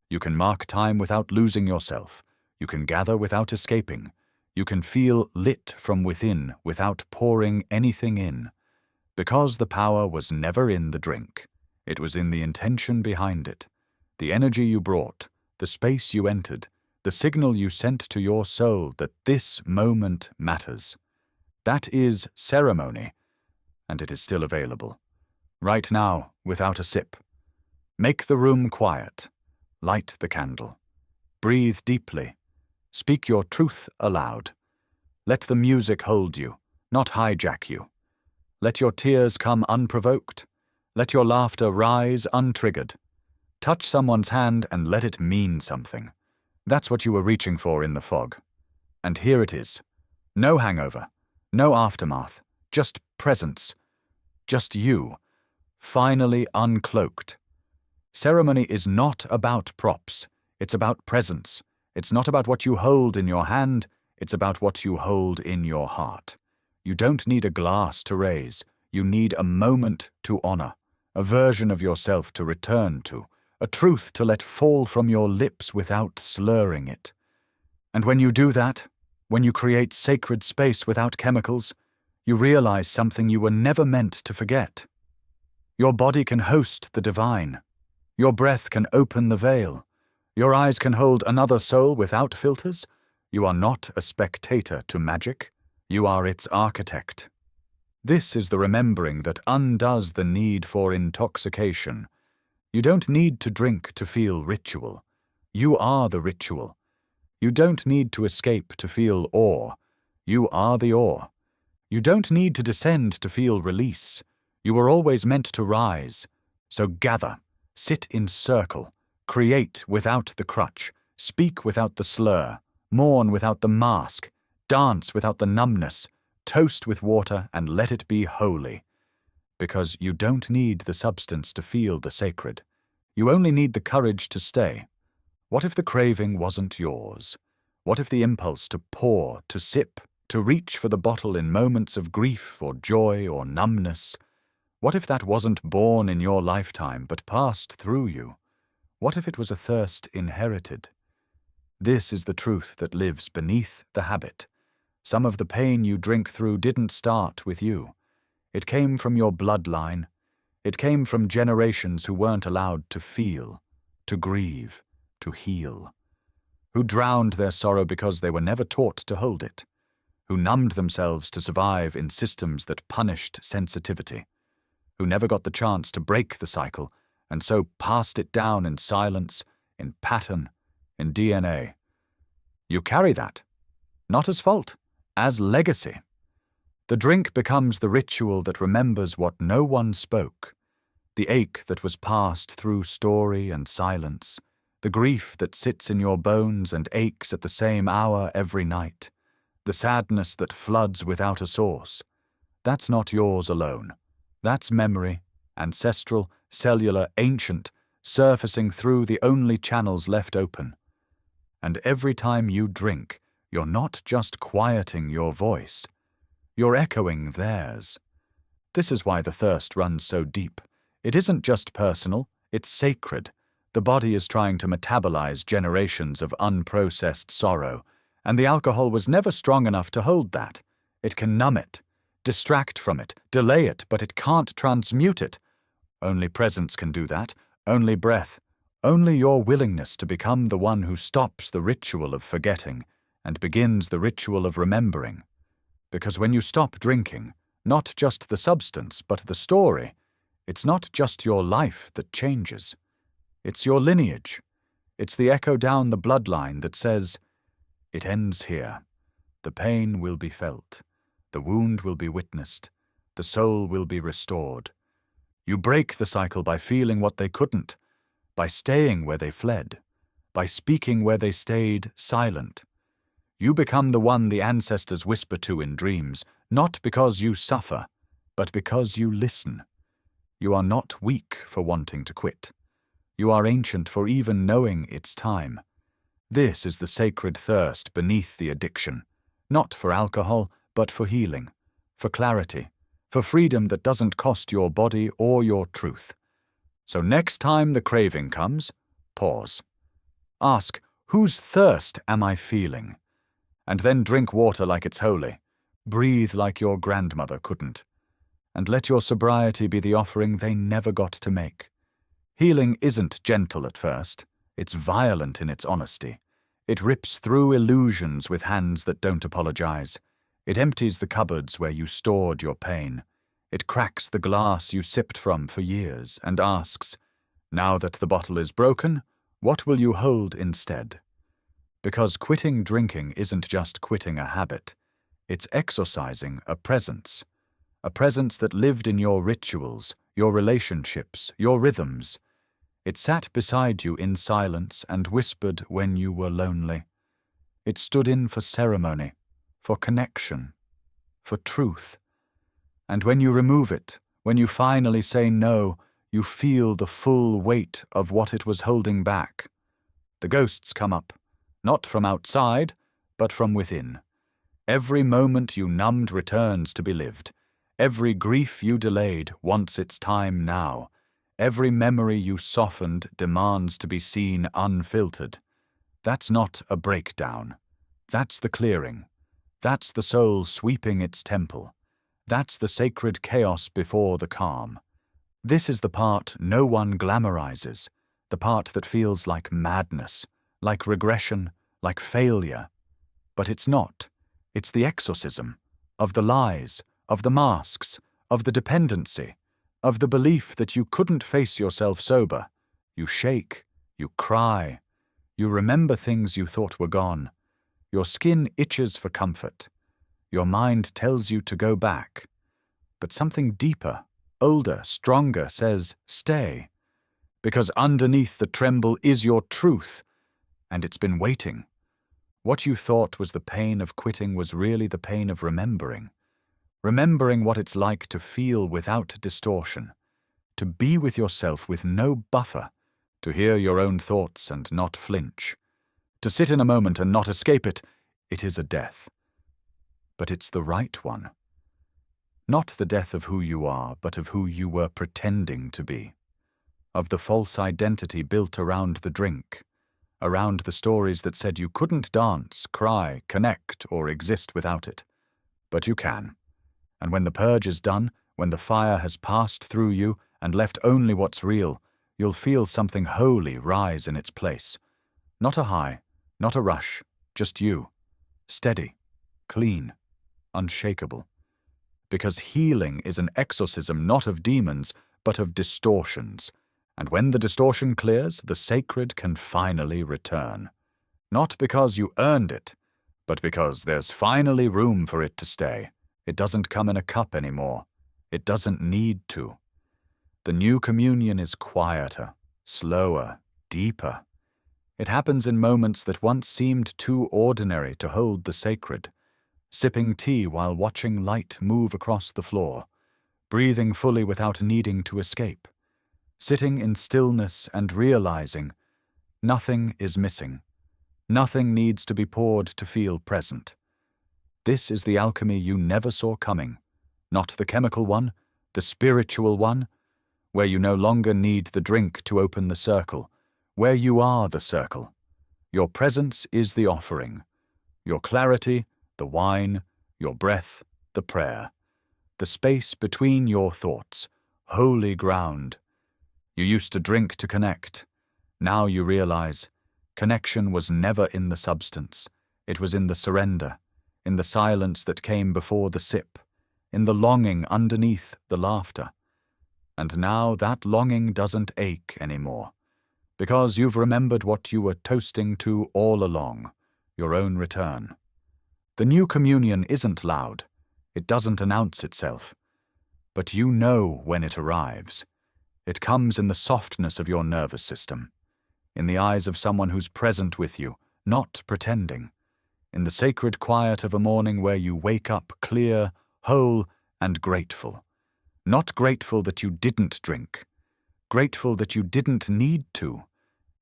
You can mark time without losing yourself. You can gather without escaping. You can feel lit from within without pouring anything in. Because the power was never in the drink. It was in the intention behind it, the energy you brought, the space you entered, the signal you sent to your soul that this moment matters. That is ceremony, and it is still available. Right now, without a sip. Make the room quiet. Light the candle. Breathe deeply. Speak your truth aloud. Let the music hold you, not hijack you. Let your tears come unprovoked. Let your laughter rise untriggered. Touch someone's hand and let it mean something. That's what you were reaching for in the fog. And here it is. No hangover. No aftermath. Just presence. Just you. Finally uncloaked. Ceremony is not about props. It's about presence. It's not about what you hold in your hand. It's about what you hold in your heart. You don't need a glass to raise. You need a moment to honor, a version of yourself to return to, a truth to let fall from your lips without slurring it. And when you do that, when you create sacred space without chemicals, you realize something you were never meant to forget. Your body can host the divine. Your breath can open the veil. Your eyes can hold another soul without filters. You are not a spectator to magic, you are its architect. This is the remembering that undoes the need for intoxication. You don't need to drink to feel ritual. You are the ritual. You don't need to escape to feel awe. You are the awe. You don't need to descend to feel release. You were always meant to rise. So gather, sit in circle, create without the crutch, speak without the slur, mourn without the mask, dance without the numbness, toast with water and let it be holy. Because you don't need the substance to feel the sacred. You only need the courage to stay. What if the craving wasn't yours? What if the impulse to pour, to sip, to reach for the bottle in moments of grief or joy or numbness? What if that wasn't born in your lifetime but passed through you? What if it was a thirst inherited? This is the truth that lives beneath the habit. Some of the pain you drink through didn't start with you. It came from your bloodline. It came from generations who weren't allowed to feel, to grieve, to heal. Who drowned their sorrow because they were never taught to hold it. Who numbed themselves to survive in systems that punished sensitivity. Who never got the chance to break the cycle and so passed it down in silence, in pattern, in DNA. You carry that, not as fault, as legacy. The drink becomes the ritual that remembers what no one spoke, the ache that was passed through story and silence, the grief that sits in your bones and aches at the same hour every night, the sadness that floods without a source. That's not yours alone. That's memory, ancestral, cellular, ancient, surfacing through the only channels left open. And every time you drink, you're not just quieting your voice, you're echoing theirs. This is why the thirst runs so deep. It isn't just personal, it's sacred. The body is trying to metabolize generations of unprocessed sorrow, and the alcohol was never strong enough to hold that. It can numb it, distract from it, delay it, but it can't transmute it. Only presence can do that, only breath, only your willingness to become the one who stops the ritual of forgetting and begins the ritual of remembering. Because when you stop drinking, not just the substance, but the story, it's not just your life that changes. It's your lineage. It's the echo down the bloodline that says, it ends here. The pain will be felt. The wound will be witnessed. The soul will be restored. You break the cycle by feeling what they couldn't, by staying where they fled, by speaking where they stayed silent. You become the one the ancestors whisper to in dreams, not because you suffer, but because you listen. You are not weak for wanting to quit. You are ancient for even knowing it's time. This is the sacred thirst beneath the addiction, not for alcohol, but for healing, for clarity, for freedom that doesn't cost your body or your truth. So next time the craving comes, pause. Ask, whose thirst am I feeling? And then drink water like it's holy. Breathe like your grandmother couldn't. And let your sobriety be the offering they never got to make. Healing isn't gentle at first. It's violent in its honesty. It rips through illusions with hands that don't apologize. It empties the cupboards where you stored your pain. It cracks the glass you sipped from for years and asks, now that the bottle is broken, what will you hold instead? Because quitting drinking isn't just quitting a habit. It's exorcising a presence that lived in your rituals, your relationships, your rhythms. It sat beside you in silence and whispered when you were lonely. It stood in for ceremony, for connection, for truth. And when you remove it, when you finally say no, you feel the full weight of what it was holding back. The ghosts come up, not from outside, but from within. Every moment you numbed returns to be lived. Every grief you delayed wants its time now. Every memory you softened demands to be seen unfiltered. That's not a breakdown. That's the clearing. That's the soul sweeping its temple. That's the sacred chaos before the calm. This is the part no one glamorizes, the part that feels like madness, like regression, like failure. But it's not. It's the exorcism of the lies, of the masks, of the dependency, of the belief that you couldn't face yourself sober. You shake, you cry, you remember things you thought were gone. Your skin itches for comfort. Your mind tells you to go back. But something deeper, older, stronger says, stay. Because underneath the tremble is your truth, and it's been waiting. What you thought was the pain of quitting was really the pain of remembering. Remembering what it's like to feel without distortion, to be with yourself with no buffer, to hear your own thoughts and not flinch, to sit in a moment and not escape it. It is a death. But it's the right one. Not the death of who you are, but of who you were pretending to be. Of the false identity built around the drink, around the stories that said you couldn't dance, cry, connect, or exist without it. But you can. And when the purge is done, when the fire has passed through you and left only what's real, you'll feel something holy rise in its place. Not a high, not a rush, just you. Steady, clean, unshakable. Because healing is an exorcism not of demons, but of distortions. And when the distortion clears, the sacred can finally return. Not because you earned it, but because there's finally room for it to stay. It doesn't come in a cup anymore. It doesn't need to. The new communion is quieter, slower, deeper. It happens in moments that once seemed too ordinary to hold the sacred. Sipping tea while watching light move across the floor. Breathing fully without needing to escape. Sitting in stillness and realizing nothing is missing. Nothing needs to be poured to feel present. This is the alchemy you never saw coming. Not the chemical one, the spiritual one, where you no longer need the drink to open the circle, where you are the circle. Your presence is the offering. Your clarity, the wine, your breath, the prayer. The space between your thoughts, holy ground. You used to drink to connect. Now you realize connection was never in the substance. It was in the surrender, in the silence that came before the sip, in the longing underneath the laughter. And now that longing doesn't ache anymore, because you've remembered what you were toasting to all along, your own return. The new communion isn't loud. It doesn't announce itself. But you know when it arrives. It comes in the softness of your nervous system, in the eyes of someone who's present with you, not pretending, in the sacred quiet of a morning where you wake up clear, whole, and grateful. Not grateful that you didn't drink, grateful that you didn't need to.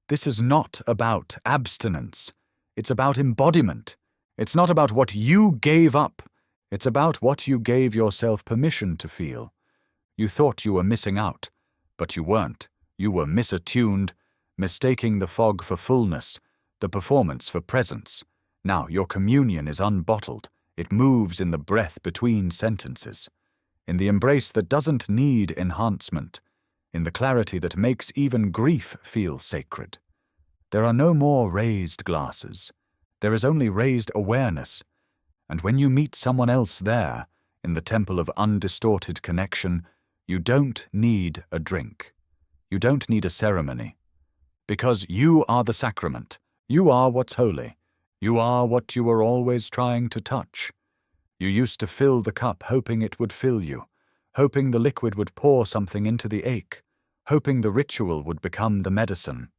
This is not about abstinence. It's about embodiment. It's not about what you gave up. It's about what you gave yourself permission to feel. You thought you were missing out, but you weren't. You were misattuned, mistaking the fog for fullness, the performance for presence. Now your communion is unbottled. It moves in the breath between sentences, in the embrace that doesn't need enhancement, in the clarity that makes even grief feel sacred. There are no more raised glasses. There is only raised awareness. And when you meet someone else there, in the temple of undistorted connection, you don't need a drink. You don't need a ceremony. Because you are the sacrament. You are what's holy. You are what you were always trying to touch. You used to fill the cup hoping it would fill you, hoping the liquid would pour something into the ache, hoping the ritual would become the medicine.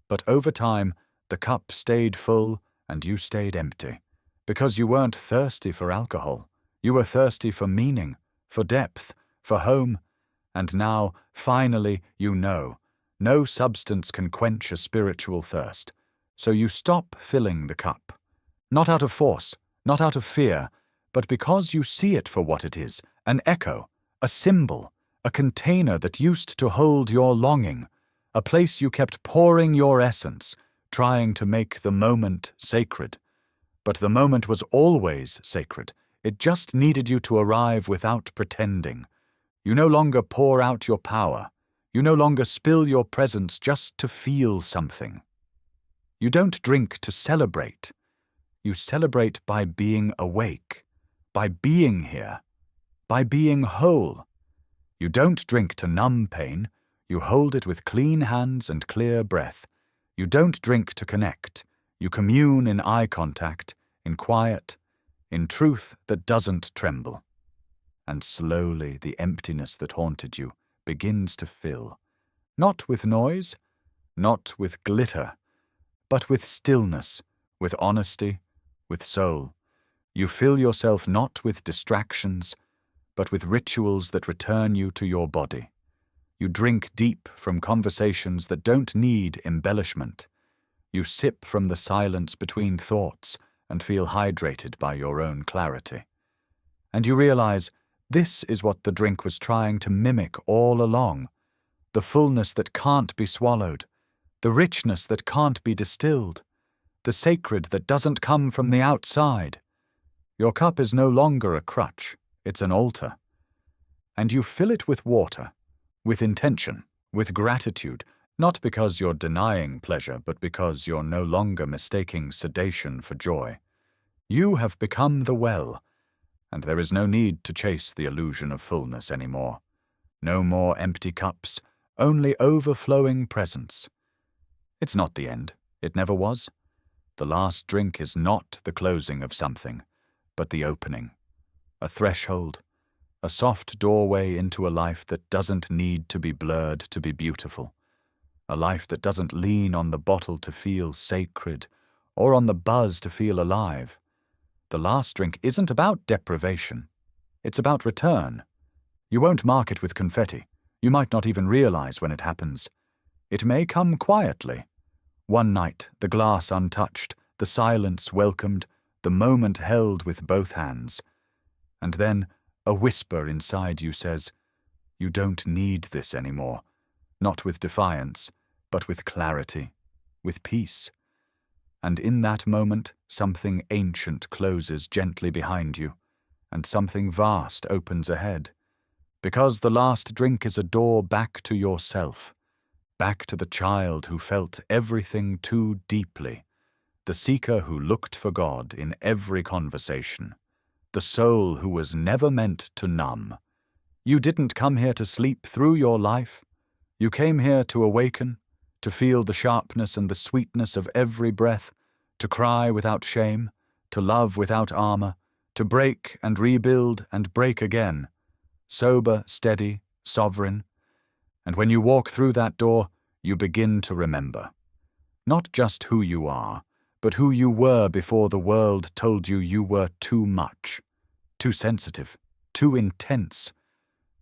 But over time, the cup stayed full and you stayed empty. Because you weren't thirsty for alcohol. You were thirsty for meaning, for depth, for home. And now, finally, you know, no substance can quench a spiritual thirst. So you stop filling the cup. Not out of force, not out of fear, but because you see it for what it is, an echo, a symbol, a container that used to hold your longing, a place you kept pouring your essence, trying to make the moment sacred. But the moment was always sacred. It just needed you to arrive without pretending. You no longer pour out your power. You no longer spill your presence just to feel something. You don't drink to celebrate. You celebrate by being awake, by being here, by being whole. You don't drink to numb pain. You hold it with clean hands and clear breath. You don't drink to connect. You commune in eye contact, in quiet, in truth that doesn't tremble. And slowly the emptiness that haunted you begins to fill, not with noise, not with glitter, but with stillness, with honesty, with soul. You fill yourself not with distractions, but with rituals that return you to your body. You drink deep from conversations that don't need embellishment. You sip from the silence between thoughts and feel hydrated by your own clarity. And you realize this is what the drink was trying to mimic all along, the fullness that can't be swallowed, the richness that can't be distilled, the sacred that doesn't come from the outside. Your cup is no longer a crutch, it's an altar. And you fill it with water, with intention, with gratitude, not because you're denying pleasure, but because you're no longer mistaking sedation for joy. You have become the well, and there is no need to chase the illusion of fullness anymore. No more empty cups, only overflowing presence. It's not the end. It never was. The last drink is not the closing of something, but the opening, a threshold, a soft doorway into a life that doesn't need to be blurred to be beautiful, a life that doesn't lean on the bottle to feel sacred or on the buzz to feel alive. The last drink isn't about deprivation. It's about return. You won't mark it with confetti. You might not even realize when it happens. It may come quietly. One night, the glass untouched, the silence welcomed, the moment held with both hands. And then a whisper inside you says, "You don't need this anymore," not with defiance, but with clarity, with peace. And in that moment, something ancient closes gently behind you, and something vast opens ahead. Because the last drink is a door back to yourself, back to the child who felt everything too deeply, the seeker who looked for God in every conversation, the soul who was never meant to numb. You didn't come here to sleep through your life. You came here to awaken, to feel the sharpness and the sweetness of every breath, to cry without shame, to love without armor, to break and rebuild and break again, sober, steady, sovereign. And when you walk through that door, you begin to remember, not just who you are, but who you were before the world told you you were too much, too sensitive, too intense.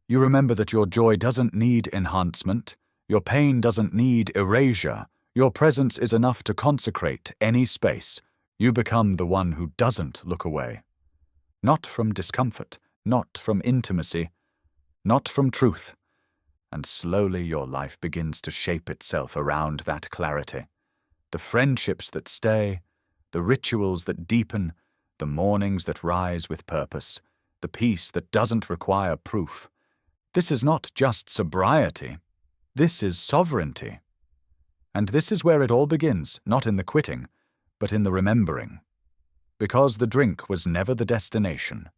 You remember that your joy doesn't need enhancement, your pain doesn't need erasure, your presence is enough to consecrate any space. You become the one who doesn't look away. Not from discomfort, not from intimacy, not from truth. And slowly your life begins to shape itself around that clarity. The friendships that stay, the rituals that deepen, the mornings that rise with purpose, the peace that doesn't require proof. This is not just sobriety. This is sovereignty. And this is where it all begins, not in the quitting, but in the remembering. Because the drink was never the destination.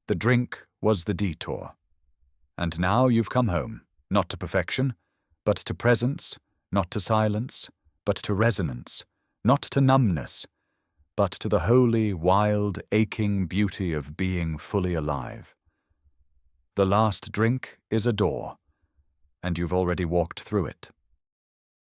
The drink was the detour. And now you've come home, not to perfection, but to presence, not to silence, but to resonance, not to numbness, but to the holy, wild, aching beauty of being fully alive. The last drink is a door, and you've already walked through it.